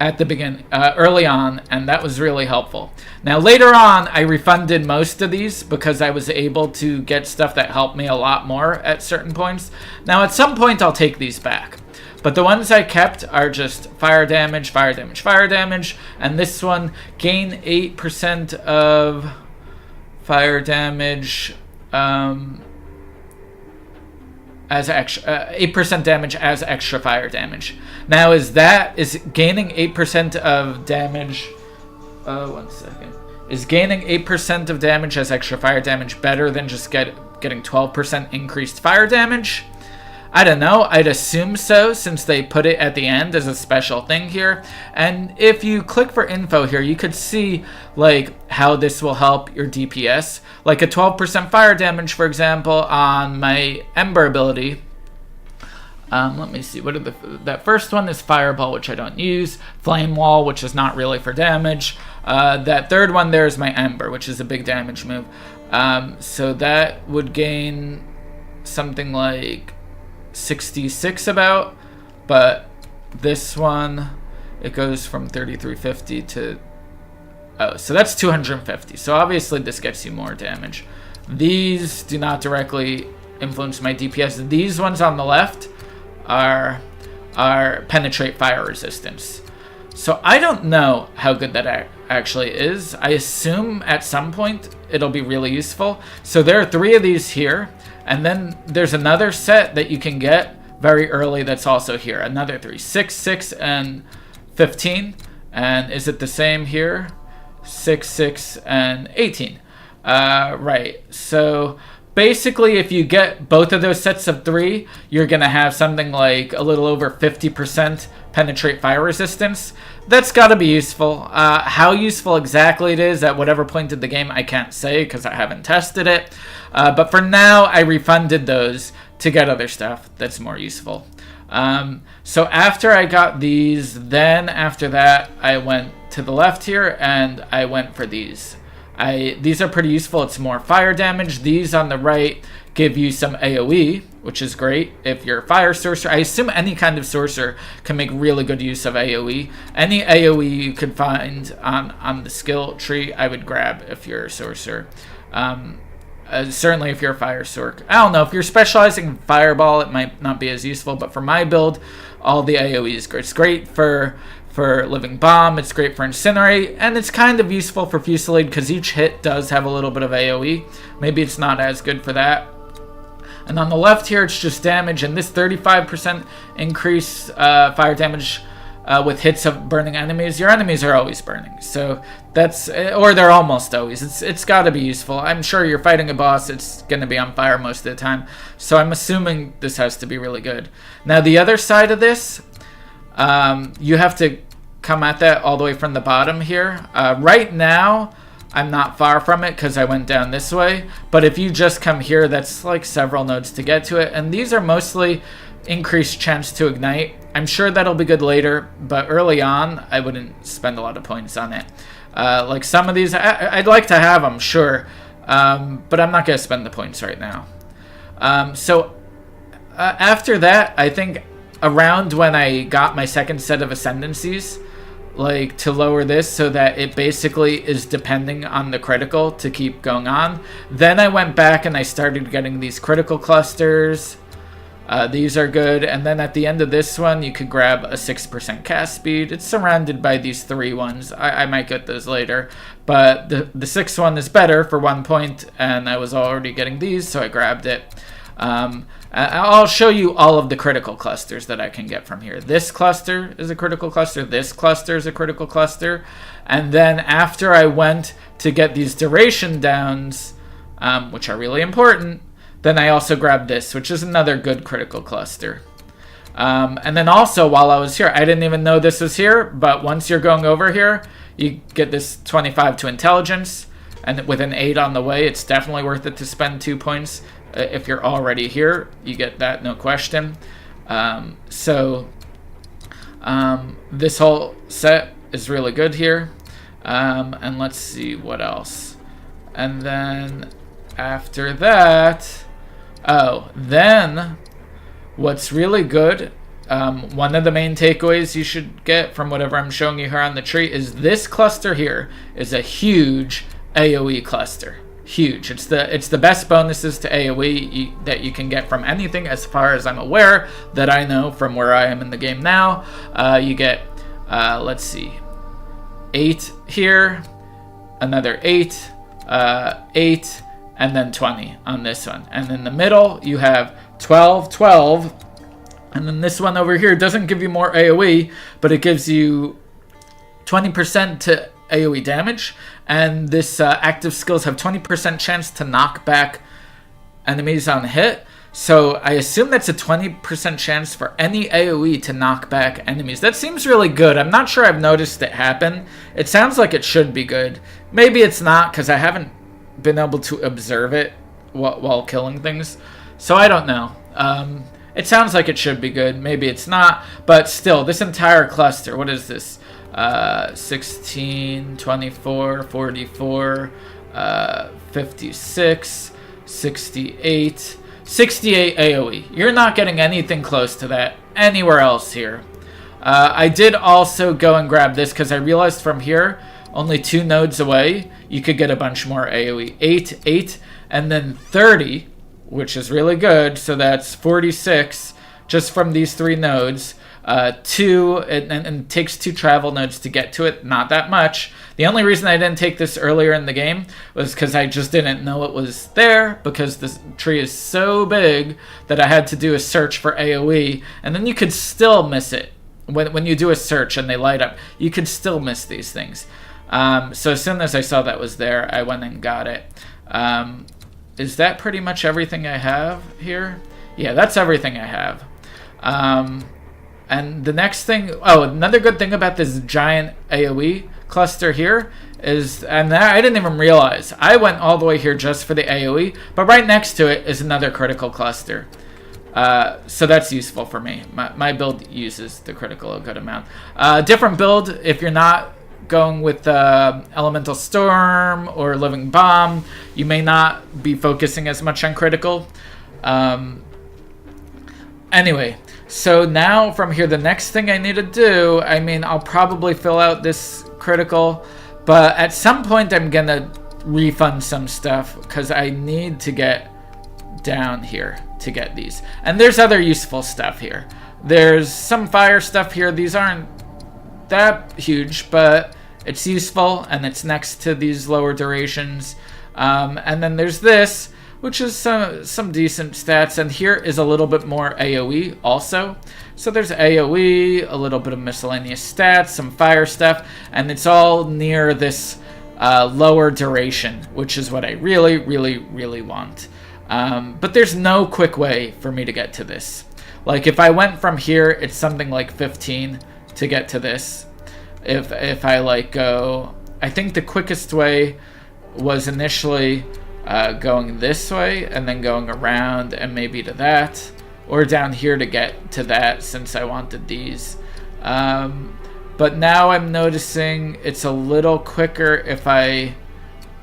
at the beginning, early on, and that was really helpful. Now later on, I refunded most of these because I was able to get stuff that helped me a lot more at certain points. Now at some point, I'll take these back. But the ones I kept are just fire damage, fire damage, fire damage, and this one, gain 8% of fire damage as extra, 8% damage as extra fire damage. Now is gaining 8% of damage, one second. Is gaining 8% of damage as extra fire damage better than just getting 12% increased fire damage? I don't know. I'd assume so, since they put it at the end as a special thing here. And if you click for info here, you could see like how this will help your DPS. Like a 12% fire damage, for example, on my Ember ability. Let me see. What are that first one is Fireball, which I don't use. Flame Wall, which is not really for damage. That third one there is my Ember, which is a big damage move. So that would gain something like 66 about, but this one, it goes from 3350 to, oh, so that's 250. So obviously this gets you more damage. These do not directly influence my DPS. These ones on the left are penetrate fire resistance. So I don't know how good that actually is. I assume at some point it'll be really useful. So there are 3 of these here. And then there's another set that you can get very early that's also here. Another 3. 6, 6, and 15. And is it the same here? 6, 6, and 18. Right. So basically, if you get both of those sets of 3, you're going to have something like a little over 50% penetrate fire resistance. That's got to be useful. How useful exactly it is at whatever point in the game, I can't say because I haven't tested it. But for now, I refunded those to get other stuff that's more useful. So after I got these, then after that, I went to the left here and I went for these. These are pretty useful. It's more fire damage. These on the right give you some AoE, which is great if you're a fire sorcerer. I assume any kind of sorcerer can make really good use of AoE. Any AoE you could find on the skill tree, I would grab if you're a sorcerer. Certainly if you're a Fire Sorc. I don't know, if you're specializing in Fireball, it might not be as useful, but for my build, all the AoE is great. It's great for Living Bomb, it's great for Incinerate, and it's kind of useful for Fucilade because each hit does have a little bit of AoE. Maybe it's not as good for that. And on the left here, it's just damage, and this 35% increase fire damage with hits of burning enemies. Your enemies are always burning, so that's, or they're almost always. It's got to be useful. I'm sure you're fighting a boss, it's going to be on fire most of the time, so I'm assuming this has to be really good. Now the other side of this, you have to come at that all the way from the bottom here. Right now, I'm not far from it because I went down this way, but if you just come here, that's like several nodes to get to it, and these are mostly increased chance to ignite. I'm sure that'll be good later, but early on, I wouldn't spend a lot of points on it. Like some of these, I'd like to have them, sure, but I'm not going to spend the points right now. So after that, I think around when I got my second set of ascendancies, like to lower this so that it basically is depending on the critical to keep going on. Then I went back and I started getting these critical clusters. These are good. And then at the end of this one, you could grab a 6% cast speed. It's surrounded by these 3 ones. I might get those later. But the 6th one is better for 1 point, and I was already getting these, so I grabbed it. I'll show you all of the critical clusters that I can get from here. This cluster is a critical cluster. This cluster is a critical cluster. And then after I went to get these duration downs, which are really important, then I also grabbed this, which is another good critical cluster. And then also, while I was here, I didn't even know this was here, but once you're going over here, you get this 25 to intelligence, and with an 8 on the way, it's definitely worth it to spend 2 points. If you're already here, you get that, no question. This whole set is really good here. And let's see what else. And then after that... then what's really good, one of the main takeaways you should get from whatever I'm showing you here on the tree is this cluster here is a huge AoE cluster. Huge. It's the best bonuses to AoE that you can get from anything, as far as I'm aware, that I know from where I am in the game now. You get, let's see, 8 here, another 8, 8, and then 20 on this one. And in the middle, you have 12, 12. And then this one over here doesn't give you more AoE, but it gives you 20% to AoE damage. And this active skills have 20% chance to knock back enemies on hit. So I assume that's a 20% chance for any AoE to knock back enemies. That seems really good. I'm not sure I've noticed it happen. It sounds like it should be good. Maybe it's not, because I haven't been able to observe it while killing things, so I don't know. It sounds like it should be good. Maybe it's not, but still, this entire cluster, what is this? 16, 24, 44, 56, 68, 68 AoE. You're not getting anything close to that anywhere else here. I did also go and grab this because I realized from here, only 2 nodes away, you could get a bunch more AoE. 8, 8, and then 30, which is really good. So that's 46 just from these 3 nodes. 2, and it takes 2 travel nodes to get to it. Not that much. The only reason I didn't take this earlier in the game was because I just didn't know it was there, because this tree is so big that I had to do a search for AoE, and then you could still miss it. When you do a search and they light up, you could still miss these things. So as soon as I saw that was there, I went and got it. Is that pretty much everything I have here? Yeah, that's everything I have. And the next thing, another good thing about this giant AoE cluster here is, and I didn't even realize, I went all the way here just for the AoE, but right next to it is another critical cluster. So that's useful for me. My build uses the critical a good amount. Different build, if you're not going with Elemental Storm or Living Bomb, you may not be focusing as much on critical. Anyway, so now from here, the next thing I need to do, I mean, I'll probably fill out this critical, but at some point I'm gonna refund some stuff because I need to get down here to get these. And there's other useful stuff here. There's some fire stuff here. These aren't that huge, but it's useful, and it's next to these lower durations. And then there's this, which is some decent stats, and here is a little bit more AoE also. So there's AoE, a little bit of miscellaneous stats, some fire stuff, and it's all near this lower duration, which is what I really, really, really want. But there's no quick way for me to get to this. Like, if I went from here, it's something like 15 to get to this. If I like go, I think the quickest way was initially going this way and then going around and maybe to that, or down here to get to that, since I wanted these. But now I'm noticing it's a little quicker if I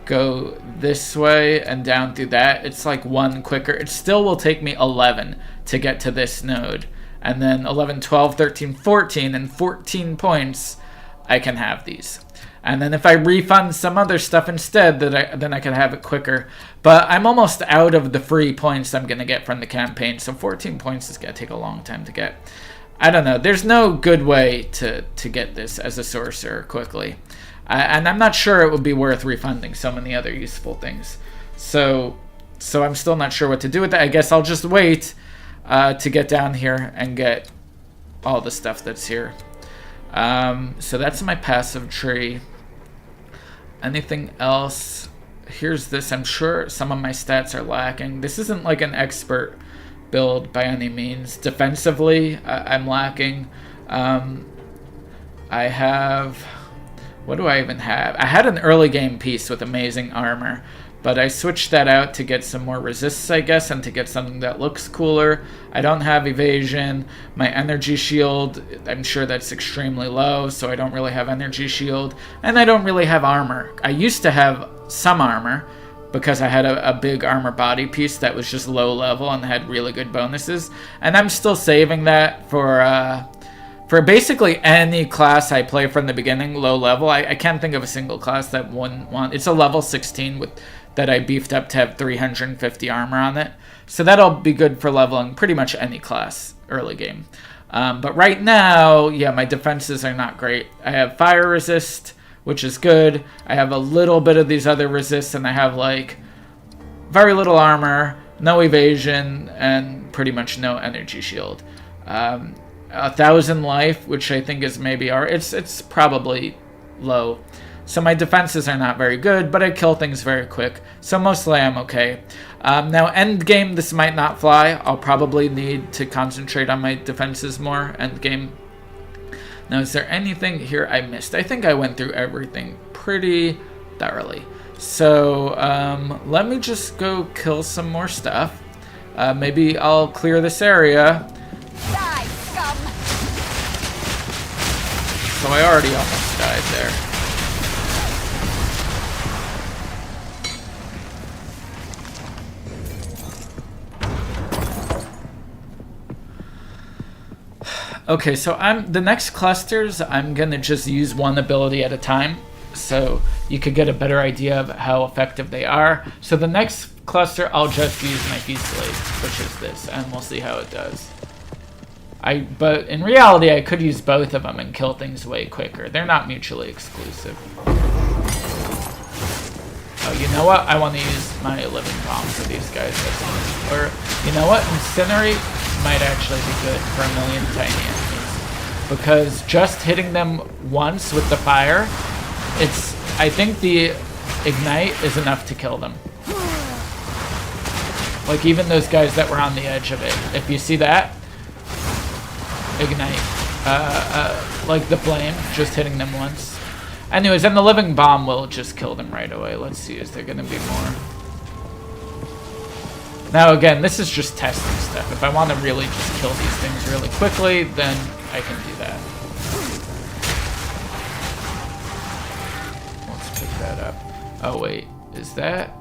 go this way and down through that. It's like 1 quicker. It still will take me 11 to get to this node, and then 11, 12, 13, 14, and 14 points I can have these. And then if I refund some other stuff instead, then I can have it quicker. But I'm almost out of the free points I'm going to get from the campaign, so 14 points is going to take a long time to get. I don't know. There's no good way to get this as a sorcerer quickly. And I'm not sure it would be worth refunding so many other useful things. So I'm still not sure what to do with that. I guess I'll just wait to get down here and get all the stuff that's here. So that's my passive tree. Anything else? Here's this. I'm sure some of my stats are lacking. This isn't like an expert build by any means. Defensively, I'm lacking. I have... What do I even have? I had an early game piece with amazing armor, but I switched that out to get some more resists, I guess, and to get something that looks cooler. I don't have evasion. My energy shield, I'm sure that's extremely low, so I don't really have energy shield. And I don't really have armor. I used to have some armor, because I had a big armor body piece that was just low level and had really good bonuses. And I'm still saving that for basically any class I play from the beginning, low level. I can't think of a single class that wouldn't want... It's a level 16 that I beefed up to have 350 armor on it. So that'll be good for leveling pretty much any class early game. But right now, yeah, my defenses are not great. I have fire resist, which is good. I have a little bit of these other resists, and I have like very little armor, no evasion, and pretty much no energy shield. 1,000 life, which I think is maybe it's probably low. So my defenses are not very good, but I kill things very quick. So mostly I'm okay. Now end game, this might not fly. I'll probably need to concentrate on my defenses more end game. Now is there anything here I missed? I think I went through everything pretty thoroughly. So let me just go kill some more stuff. Maybe I'll clear this area. Die, scum! So I already almost died there. Okay, so the next clusters, I'm gonna just use one ability at a time, so you could get a better idea of how effective they are. So the next cluster, I'll just use my Fucilade, which is this, and we'll see how it does. But in reality, I could use both of them and kill things way quicker. They're not mutually exclusive. Oh, you know what? I want to use my living bomb for these guys. Or, you know what? Incinerate might actually be good for 1,000,000 tiny enemies. Because just hitting them once with the fire, I think the ignite is enough to kill them. Like even those guys that were on the edge of it. If you see that, ignite. Like the flame, just hitting them once. Anyways, and the living bomb will just kill them right away. Let's see, is there gonna be more? Now again, this is just testing stuff. If I want to really just kill these things really quickly, then I can do that. Let's pick that up. Oh wait, is that?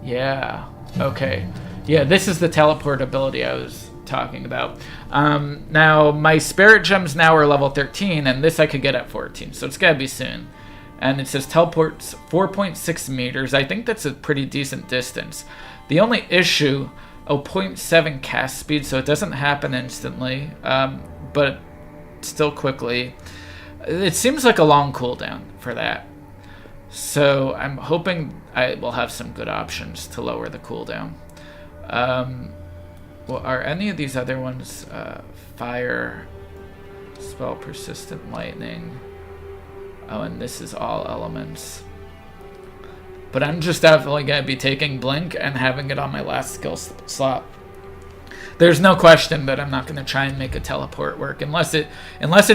Yeah, okay. Yeah, this is the teleport ability I was talking about. Now, my spirit gems now are level 13, and this I could get at 14, so it's gotta be soon. And it says teleports 4.6 meters. I think that's a pretty decent distance. The only issue, 0.7 cast speed, so it doesn't happen instantly, but still quickly. It seems like a long cooldown for that. So I'm hoping I will have some good options to lower the cooldown. Well, are any of these other ones fire, spell, persistent lightning? Oh, and this is all elements. But I'm just definitely going to be taking Blink and having it on my last skill slot. There's no question that I'm not going to try and make a teleport work unless it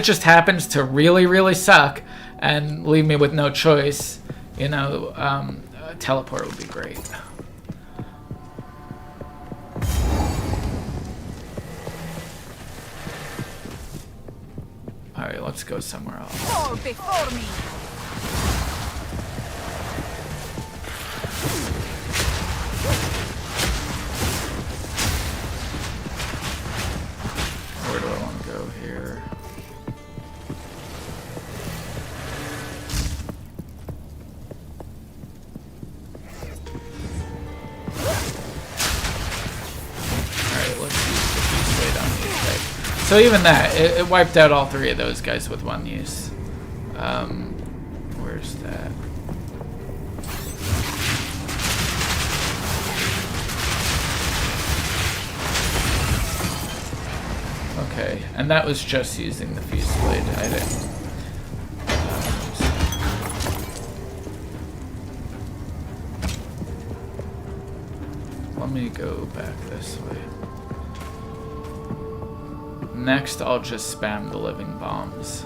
just happens to really, really suck and leave me with no choice. You know, a teleport would be great. Alright, let's go somewhere else. Fall before me. Where do I want to go here? So even that, it wiped out all 3 of those guys with 1 use. Where's that? Okay, and that was just using the Fucilade. I didn't. Let me go back this way. Next, I'll just spam the living bombs.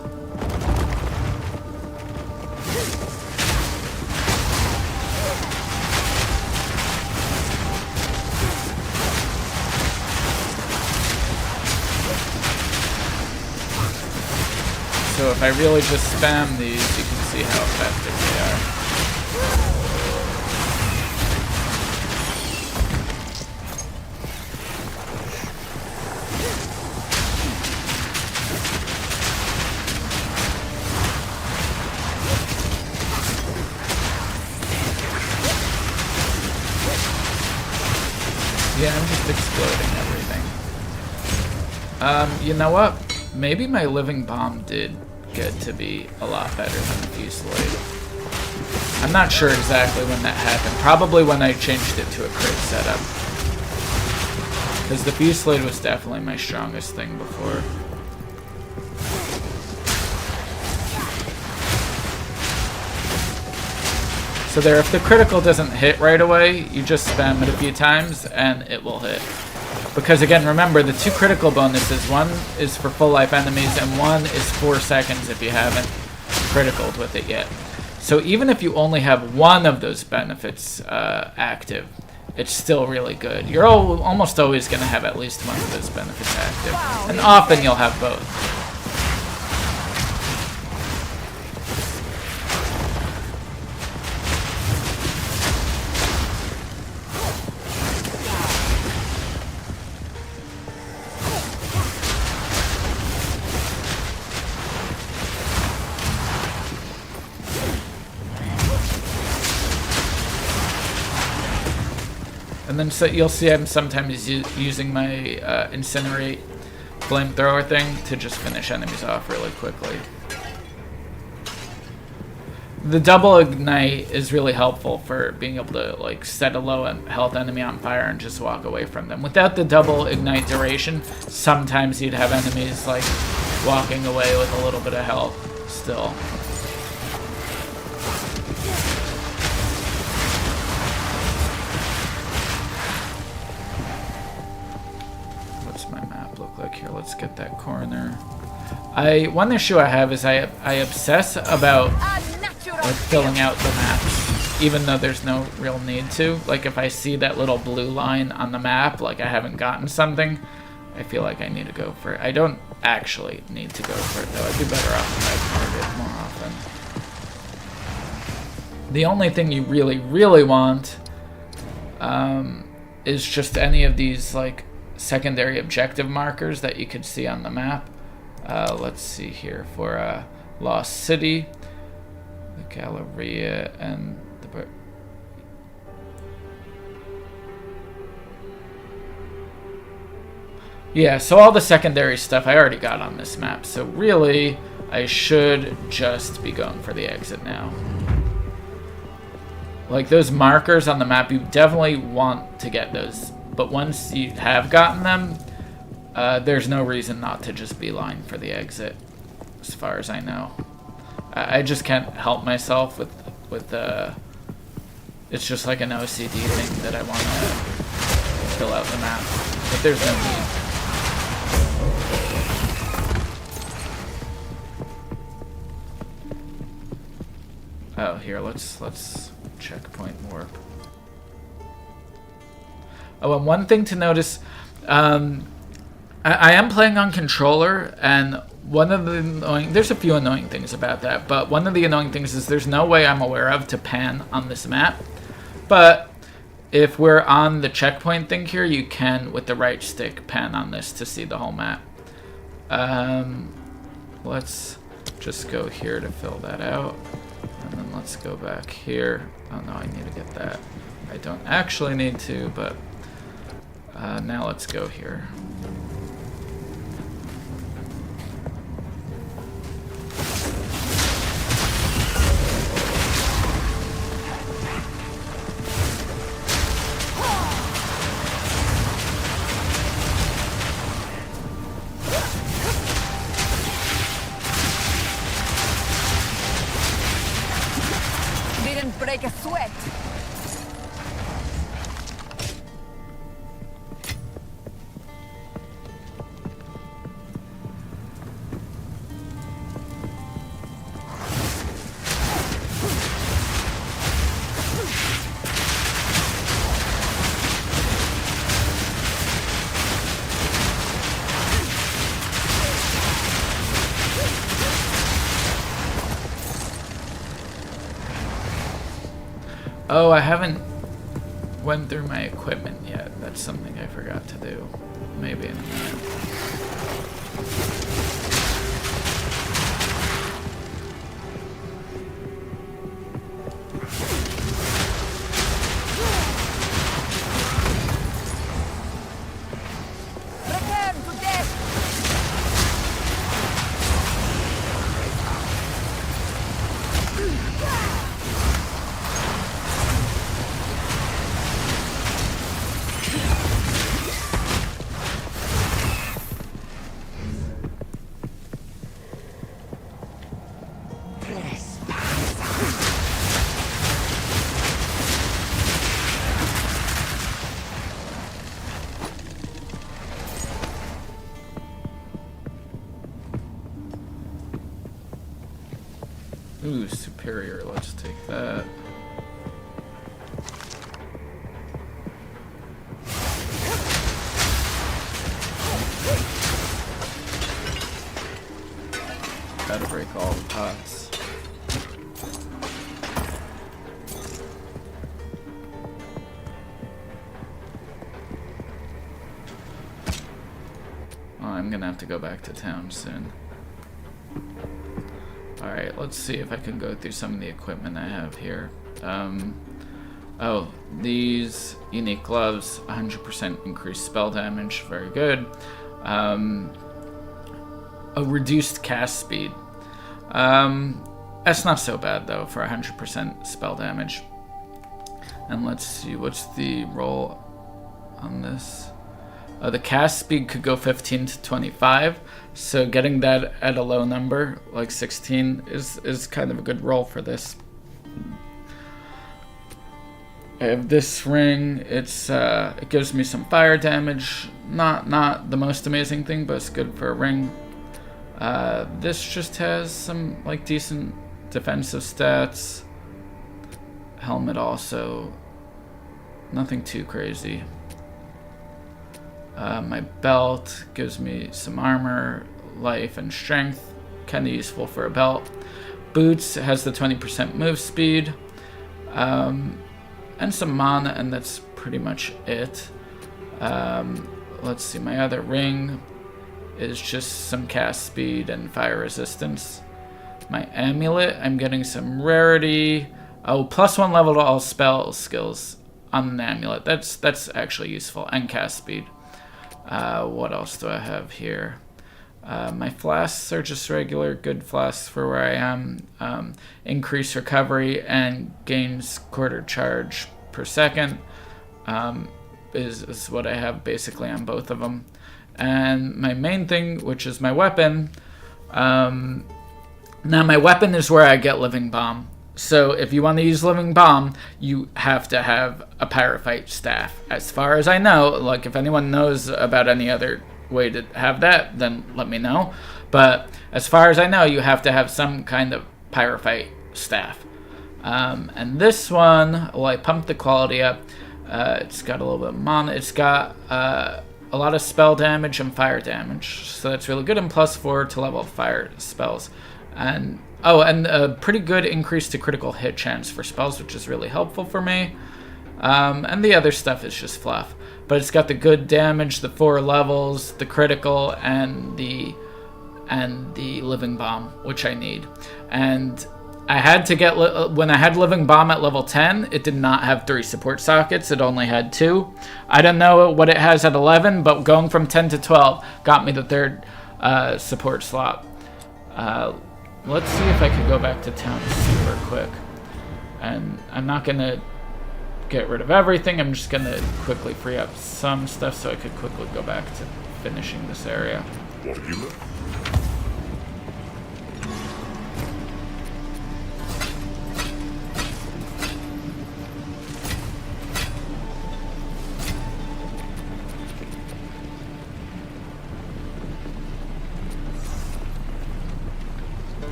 So if I really just spam these, you can see how effective they are. Yeah, I'm just exploding everything. You know what? Maybe my living bomb did get to be a lot better than the Fucilade. I'm not sure exactly when that happened. Probably when I changed it to a crit setup. Because the Fucilade was definitely my strongest thing before. So there, if the critical doesn't hit right away, you just spam it a few times and it will hit. Because again, remember, the 2 critical bonuses, 1 is for full life enemies and 1 is 4 seconds if you haven't criticaled with it yet. So even if you only have 1 of those benefits active, it's still really good. You're almost always going to have at least 1 of those benefits active. And often you'll have both. And then so you'll see I'm sometimes using my incinerate flamethrower thing to just finish enemies off really quickly. The double ignite is really helpful for being able to like set a low health enemy on fire and just walk away from them. Without the double ignite duration, sometimes you'd have enemies like walking away with a little bit of health still. Like here, let's get that corner. One issue I have is I obsess about like filling out the maps, even though there's no real need to. Like if I see that little blue line on the map, like I haven't gotten something, I feel like I need to go for it. I don't actually need to go for it though. I'd be better off if I mark it more often. The only thing you really want is just any of these like secondary objective markers that you could see on the map. Let's see here for Lost City, the Galleria, and the yeah, so all the secondary stuff I already got on this map, so really I should just be going for the exit now. Like those markers on the map, you definitely want to get those. But once you have gotten them, there's no reason not to just beeline for the exit, as far as I know. I just can't help myself with it's just like an OCD thing that I want to fill out the map, but there's no need. Oh, here, let's checkpoint warp. Oh, and one thing to notice, I am playing on controller, and one of the there's a few annoying things about that, but one of the annoying things is there's no way I'm aware of to pan on this map. But if we're on the checkpoint thing here, you can, with the right stick, pan on this to see the whole map. Let's just go here to fill that out, and then let's go back here. Oh no, I need to get that. I don't actually need to, but now let's go here. Oh, I haven't went through my equipment yet. That's something I forgot to do. Maybe in a minute. Return to death! Ooh, superior. Let's take that. Gotta break all the pots. Oh, I'm gonna have to go back to town soon. Alright, let's see if I can go through some of the equipment I have here. Oh, these unique gloves, 100% increased spell damage, very good. A reduced cast speed. That's not so bad though for 100% spell damage. And let's see, what's the roll on this? The cast speed could go 15 to 25, so getting that at a low number, like 16, is kind of a good roll for this. I have this ring. It gives me some fire damage. Not the most amazing thing, but it's good for a ring. This just has some like decent defensive stats. Helmet also, nothing too crazy. My belt gives me some armor, life, and strength. Kind of useful for a belt. Boots has the 20% move speed. And some mana, and that's pretty much it. Let's see, my other ring is just some cast speed and fire resistance. My amulet, I'm getting some rarity. Oh, +1 level to all spell skills on an amulet. That's actually useful, and cast speed. What else do I have here? My flasks are just regular good flasks for where I am. Increase recovery and gains quarter charge per second is what I have basically on both of them. And my main thing, which is my weapon. Now my weapon is where I get Living Bomb. So if you want to use Living Bomb, you have to have a Pyrophyte staff. As far as I know, like if anyone knows about any other way to have that, then let me know. But as far as I know, you have to have some kind of Pyrophyte staff. And this one, well, I pumped the quality up. It's got a little bit of mana. It's got a lot of spell damage and fire damage. So that's really good, and +4 to level fire spells. And a pretty good increase to critical hit chance for spells, which is really helpful for me. And the other stuff is just fluff. But it's got the good damage, the 4 levels, the critical, and the Living Bomb, which I need. And I had to get, when I had Living Bomb at level 10, it did not have 3 support sockets. It only had 2. I don't know what it has at 11, but going from 10 to 12 got me the 3rd support slot. Let's see if I could go back to town super quick. And I'm not going to get rid of everything. I'm just going to quickly free up some stuff so I could quickly go back to finishing this area. What have you learned?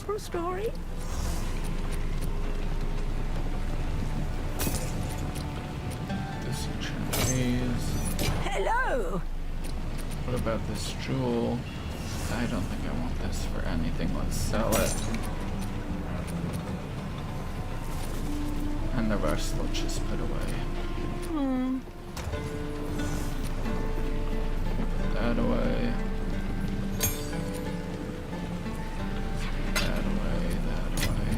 For a story? Disenchant these. Hello! What about this jewel? I don't think I want this for anything. Let's sell it. And the rest let's just put away. Put that away. That away, that away.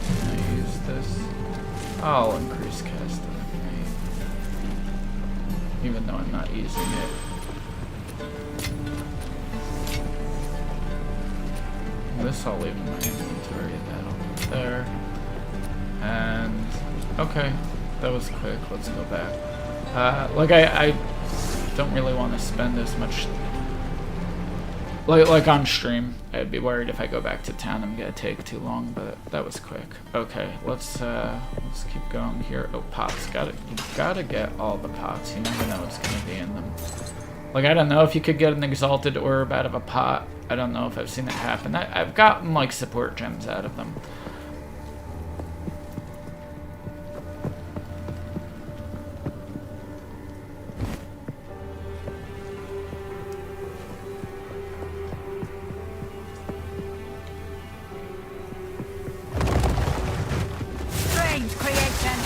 Can I use this? I'll increase casting. Even though I'm not using it. This I'll leave in my inventory, that'll go there. And okay, that was quick, let's go back. Like I don't really want to spend as much like on stream. I'd be worried if I go back to town I'm gonna take too long, but that was quick. Okay, let's keep going here. Oh, pots, you gotta get all the pots. You never know what's gonna be in them. Like, I don't know if you could get an exalted orb out of a pot. I don't know if I've seen it happen. I've gotten, like, support gems out of them. Strange creation.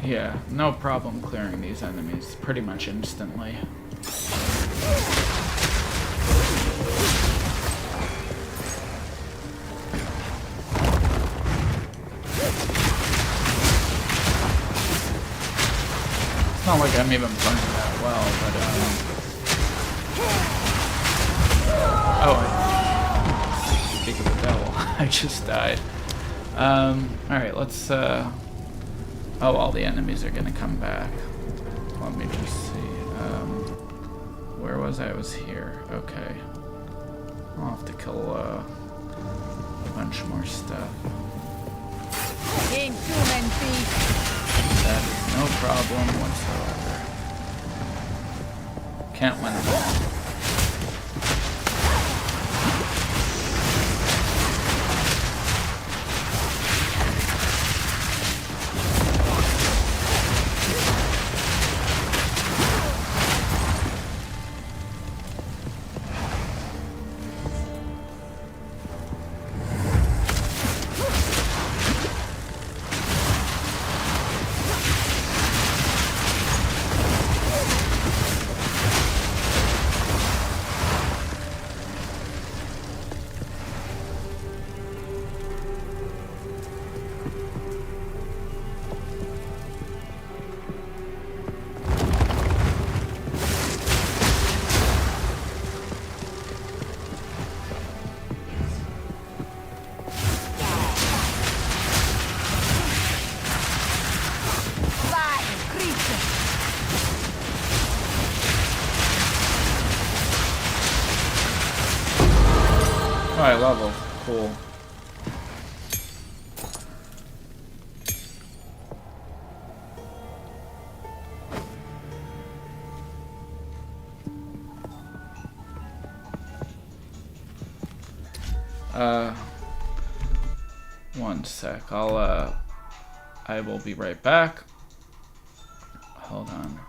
Yeah, no problem clearing these enemies pretty much instantly. It's not like I'm even playing that well, but oh, speak of the devil, I just died. Alright, let's oh, all the enemies are gonna come back. Let me just see. Where was I? I was here. Okay. I'll have to kill a bunch more stuff. Inhuman beast. That is no problem whatsoever. Can't win them all. Alright, level. Cool. One sec. I will be right back. Hold on.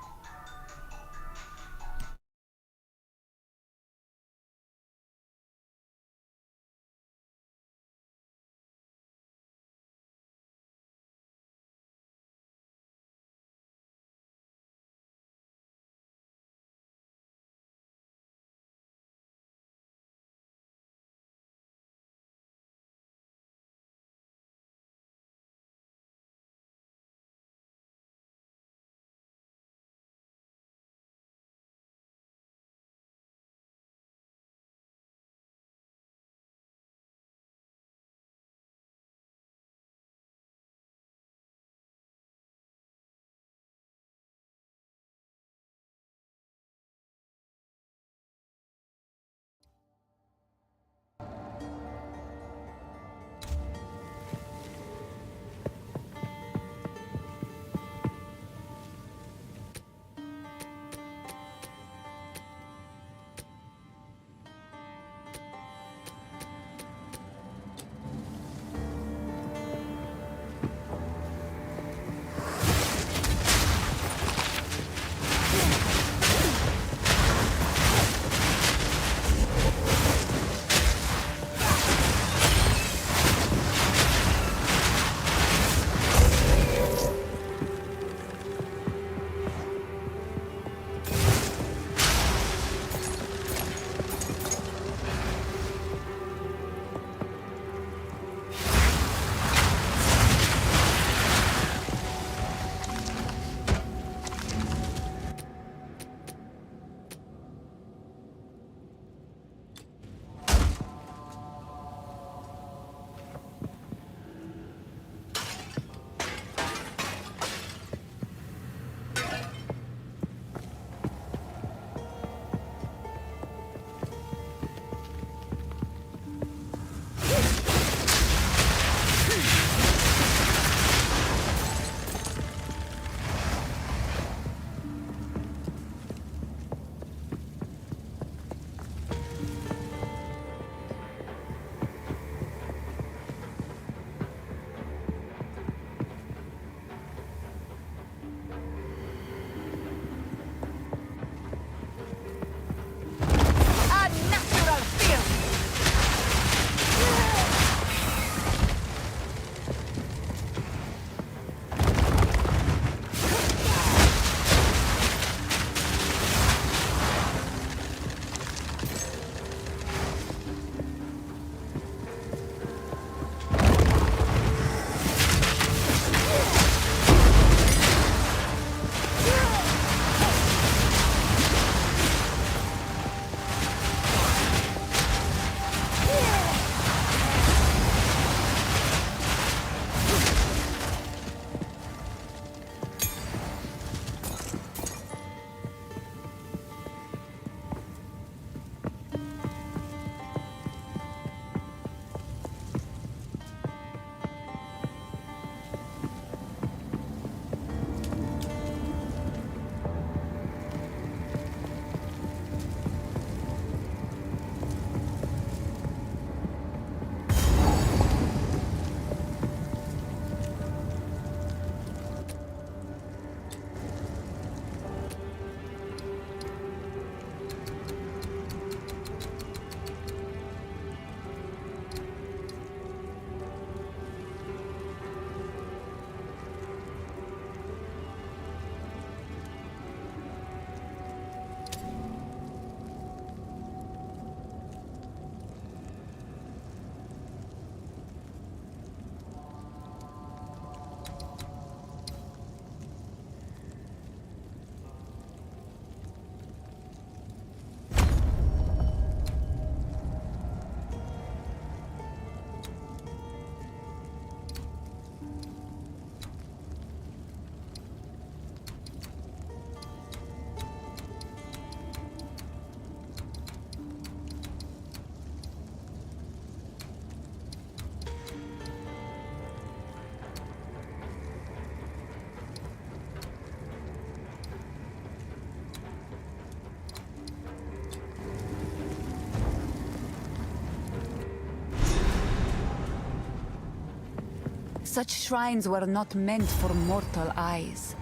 Such shrines were not meant for mortal eyes.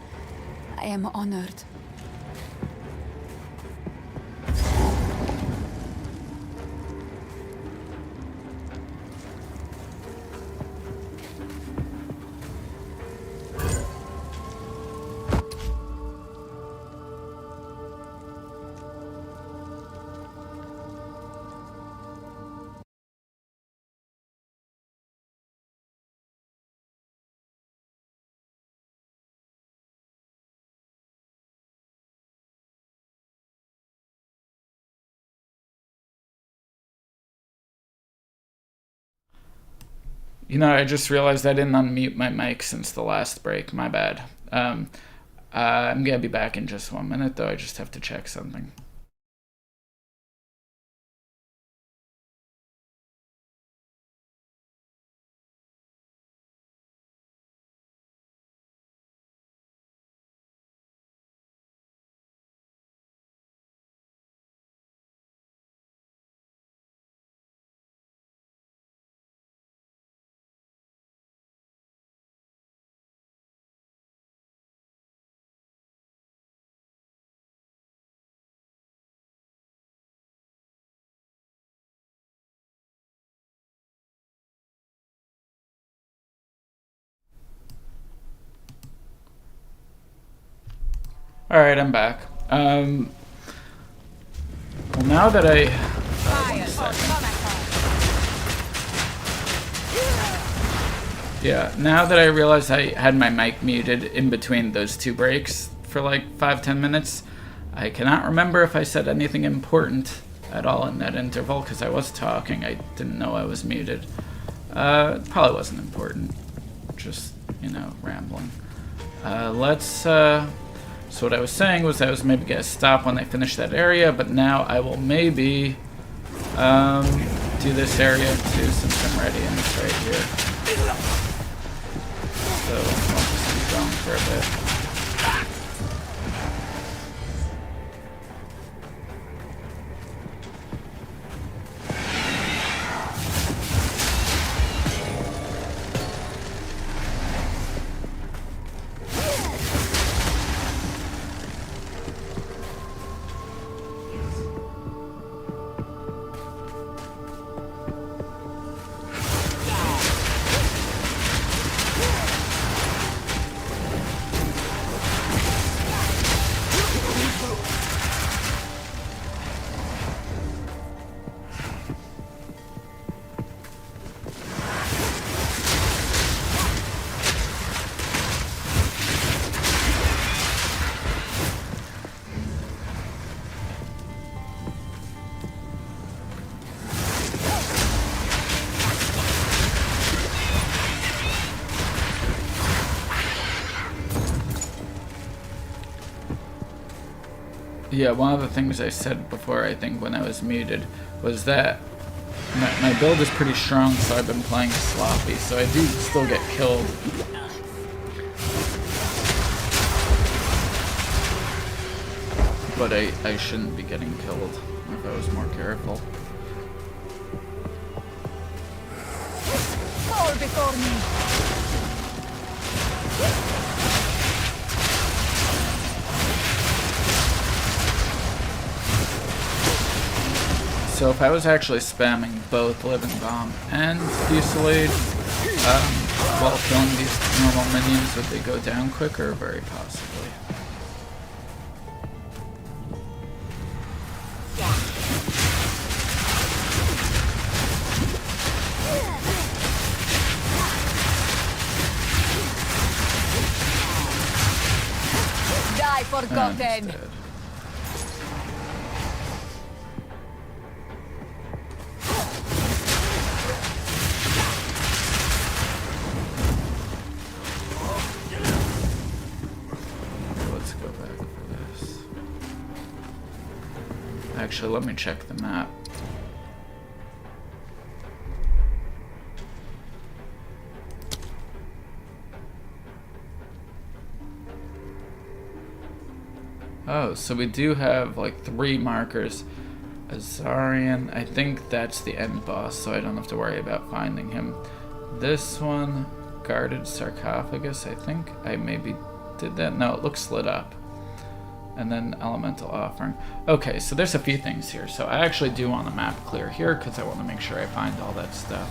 I am honored. You know, I just realized I didn't unmute my mic since the last break. My bad. I'm gonna be back in just 1 minute, though. I just have to check something. Alright, I'm back. Well, now that I... Fire Sorc, yeah, now that I realized I had my mic muted in between those two breaks for like 5-10 minutes, I cannot remember if I said anything important at all in that interval, because I was talking. I didn't know I was muted. It probably wasn't important. Just, you know, rambling. So what I was saying was I was maybe going to stop when I finish that area, but now I will maybe do this area too, since I'm ready and it's right here. So I'll just keep going for a bit. Yeah, one of the things I said before, I think, when I was muted, was that my build is pretty strong, so I've been playing sloppy, so I do still get killed. But I shouldn't be getting killed if I was more careful. fall before me. So if I was actually spamming both Living Bomb and Fucilade while killing these normal minions, would they go down quicker? Very possibly. Die forgotten. Actually, let me check the map. Oh, so we do have like 3 markers. Azarian, I think that's the end boss, so I don't have to worry about finding him. This one, guarded sarcophagus, I think. I maybe did that. No, it looks lit up. And then elemental offering. Okay, so there's a few things here. So I actually do want the map clear here because I want to make sure I find all that stuff.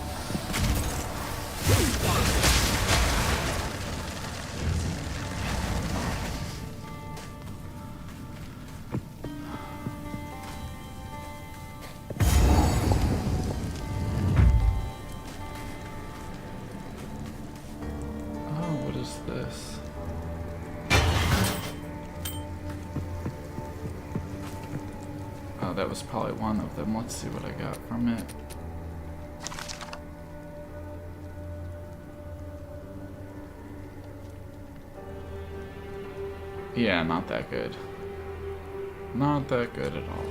That was probably one of them. Let's see what I got from it. Yeah, not that good. Not that good at all.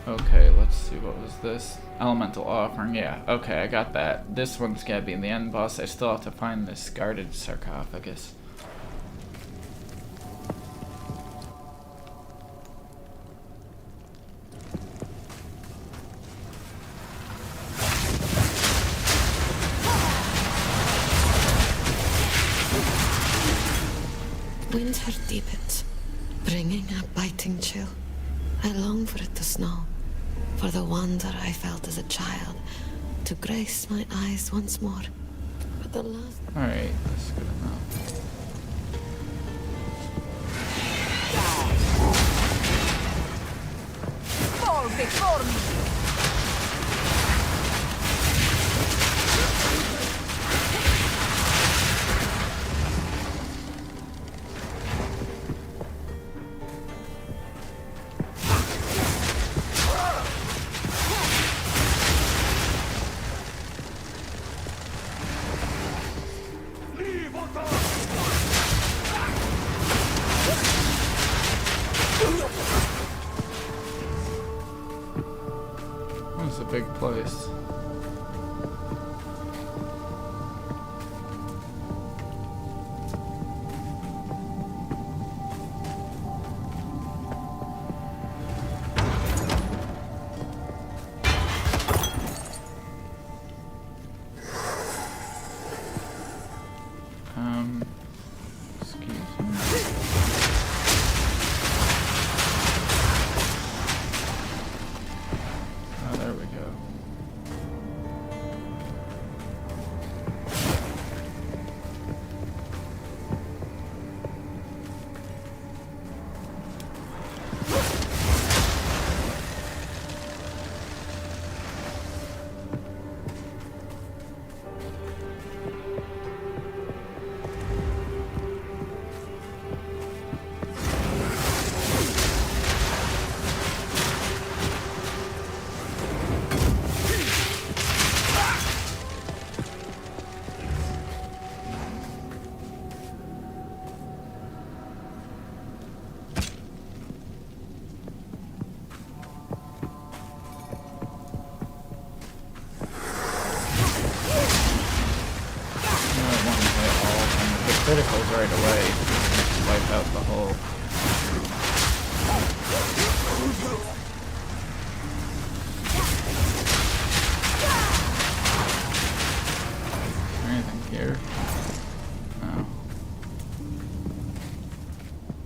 Okay, let's see, what was this? Elemental offering, yeah, okay, I got that. This one's gotta be in the end boss. I still have to find this guarded sarcophagus. Winter deepens, bringing a biting chill. I long for it to snow. For the wonder I felt as a child, to grace my eyes once more. But the last... Alright, that's good enough. Fall before me! It's a big place. Excuse me. Oh, there we go. Criticals right away. Just wipe out the whole. Is there anything here? No.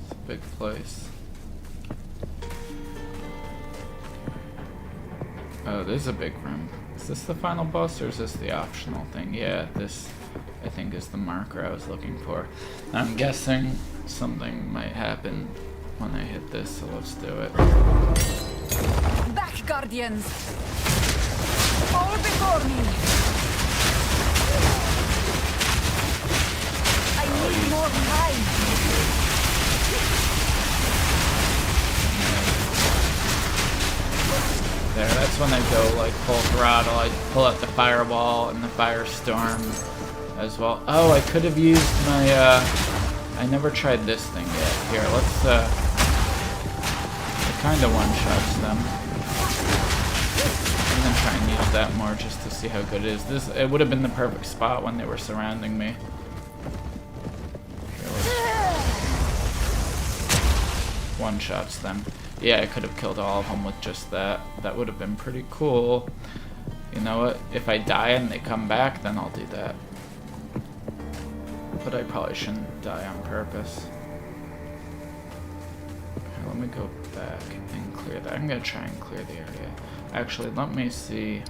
It's a big place. Oh, this is a big room. Is this the final boss or is this the optional thing? Yeah, this I think is the marker I was looking for. I'm guessing something might happen when I hit this, so let's do it. Back, Guardians! Fall before me! I need more time! There, that's when I go like full throttle. I pull out the fireball and the firestorm as well. Oh, I could have used my, I never tried this thing yet. Here, let's, it kinda one-shots them. I'm gonna try and use that more just to see how good it is. This, it would have been the perfect spot when they were surrounding me. Here, one-shots them. Yeah, I could have killed all of them with just that. That would have been pretty cool. You know what? If I die and they come back, then I'll do that. But I probably shouldn't die on purpose. Okay, let me go back and clear that. I'm gonna try and clear the area. Actually, let me see.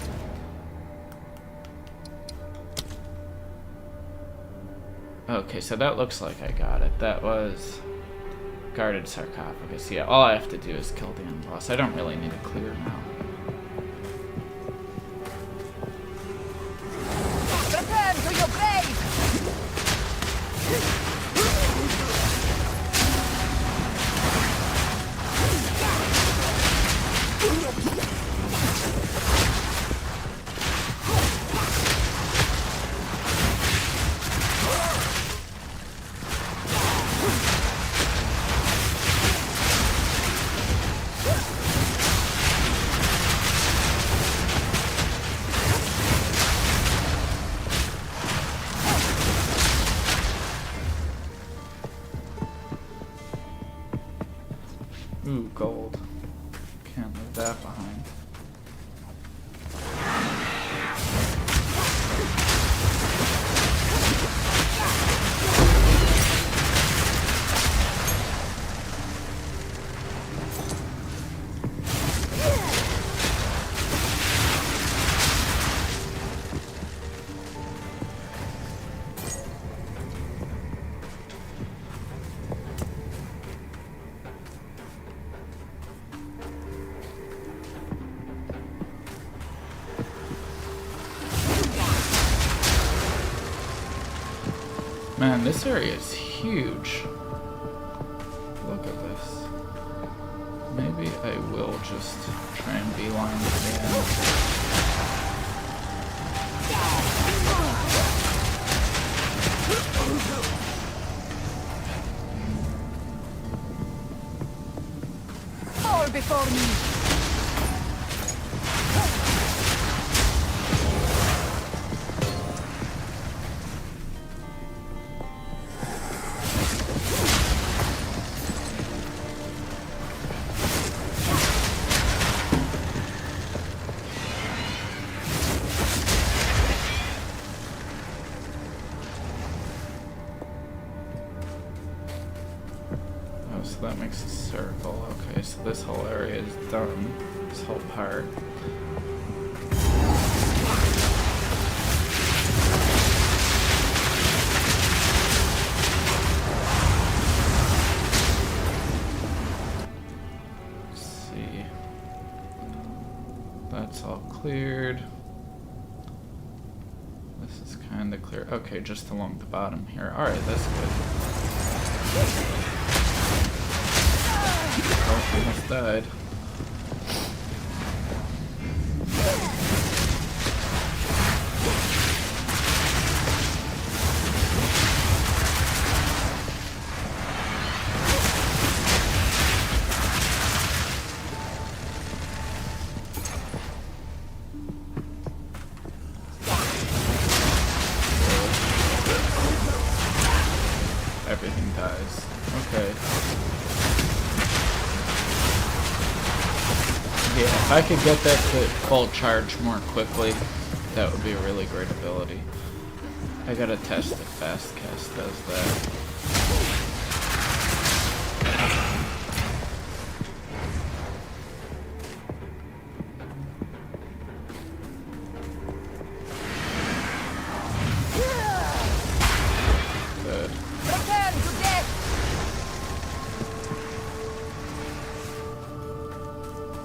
Okay, so that looks like I got it. That was guarded sarcophagus. Yeah, all I have to do is kill the end boss. I don't really need to clear now. Return to your grave! Ooh, gold. Can't leave that behind. Man, this area is huge. Look at this. Maybe I will just try and beeline to the end. Fall before me! Oh, so that makes a circle. Okay, so this whole area is done. This whole part. Let's see. That's all cleared. This is kind of clear. Okay, just along the bottom here. Alright, that's good. Oh, almost died. Everything dies. Okay. Yeah, if I could get that to full charge more quickly, that would be a really great ability. I gotta test if Fast Cast does that. Good. Return to death!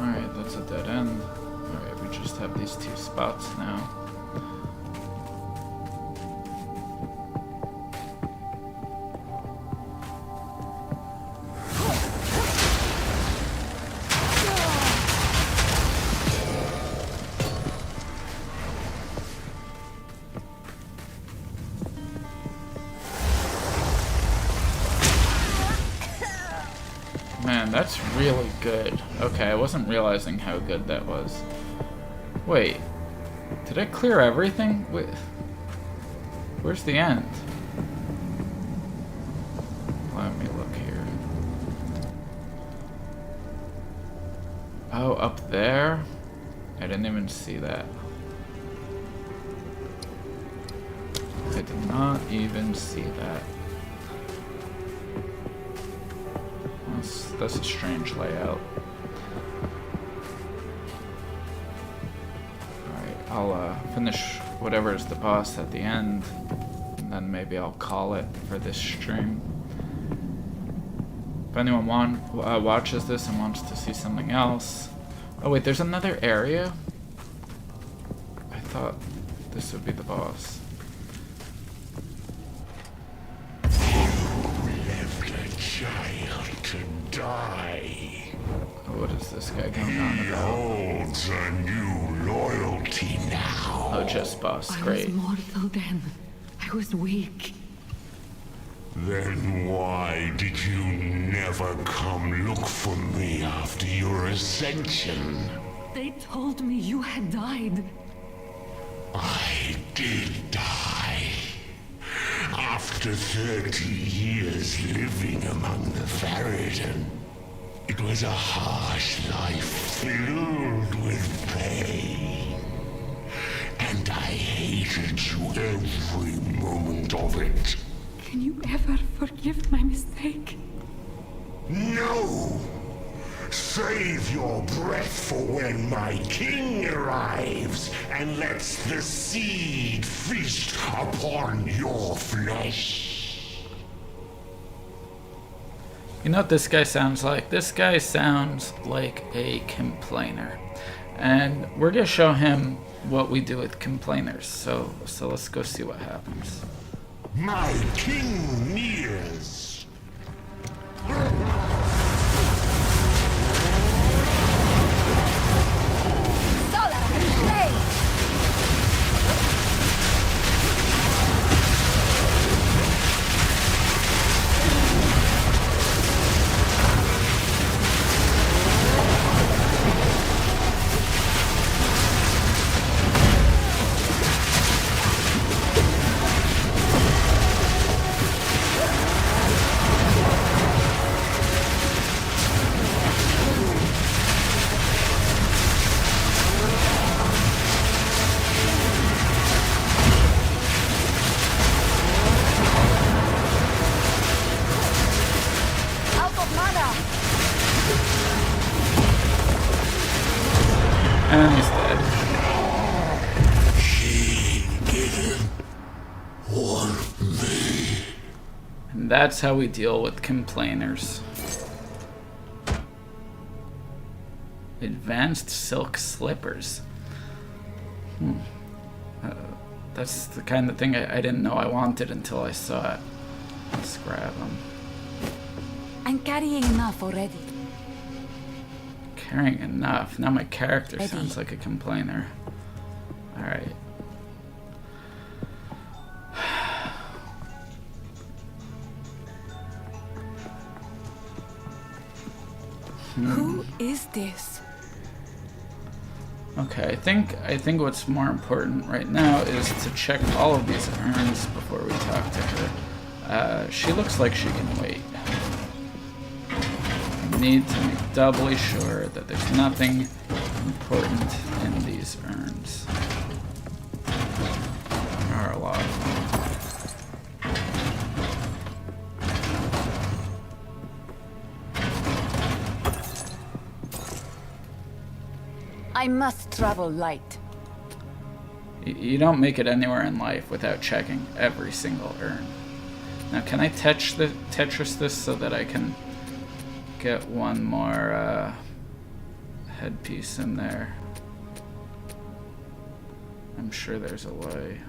Alright, that's a dead end. Alright, we just have these two spots now. Man, that's really good. Okay, I wasn't realizing how good that was. Wait, did I clear everything? Wait, where's the end? Let me look here. Oh, up there? I didn't even see that. I did not even see that. That's a strange layout. Alright, I'll finish whatever is the boss at the end, and then maybe I'll call it for this stream. If anyone watches this and wants to see something else... Oh wait, there's another area? I thought this would be the boss. Child to die. What is this guy going on He about? holds a new loyalty now. Oh, just boss. I Great. was mortal then. I was weak. Then why did you never come look for me after your ascension? They told me you had died. I did die. After 30 years living among the Farad'n, it was a harsh life filled with pain. And I hated you every moment of it. Can you ever forgive my mistake? No! Save your breath for when my king arrives and lets the seed feast upon your flesh. You know what this guy sounds like? This guy sounds like a complainer. And we're gonna show him what we do with complainers. So let's go see what happens. My king nears. And he's dead. Want me? And that's how we deal with complainers. Advanced silk slippers. That's the kind of thing I didn't know I wanted until I saw it. Let's grab them. I'm carrying enough already. Carrying enough. Now my character Ready. sounds like a complainer. Alright. Who is this? Okay, I think what's more important right now is to check all of these urns before we talk to her. She looks like she can wait. I need to make doubly sure that there's nothing important in these urns. There are a lot of them. I must travel light. You don't make it anywhere in life without checking every single urn. Now, can I Tetris this so that I can get one more headpiece in there? I'm sure there's a way.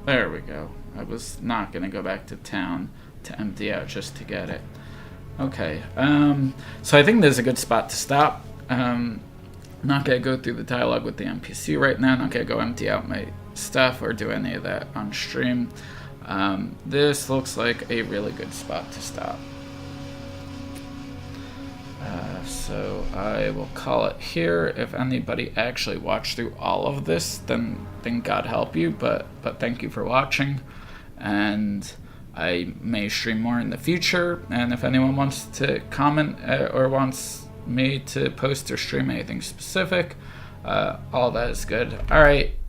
There we go. I was not going to go back to town to empty out just to get it. Okay, so I think there's a good spot to stop. Not going to go through the dialogue with the NPC right now. Not going to go empty out my stuff or do any of that on stream, this looks like a really good spot to stop. So I will call it here. If anybody actually watched through all of this, then God help you, but thank you for watching, and I may stream more in the future, and if anyone wants to comment or wants me to post or stream anything specific, all that is good. Alright,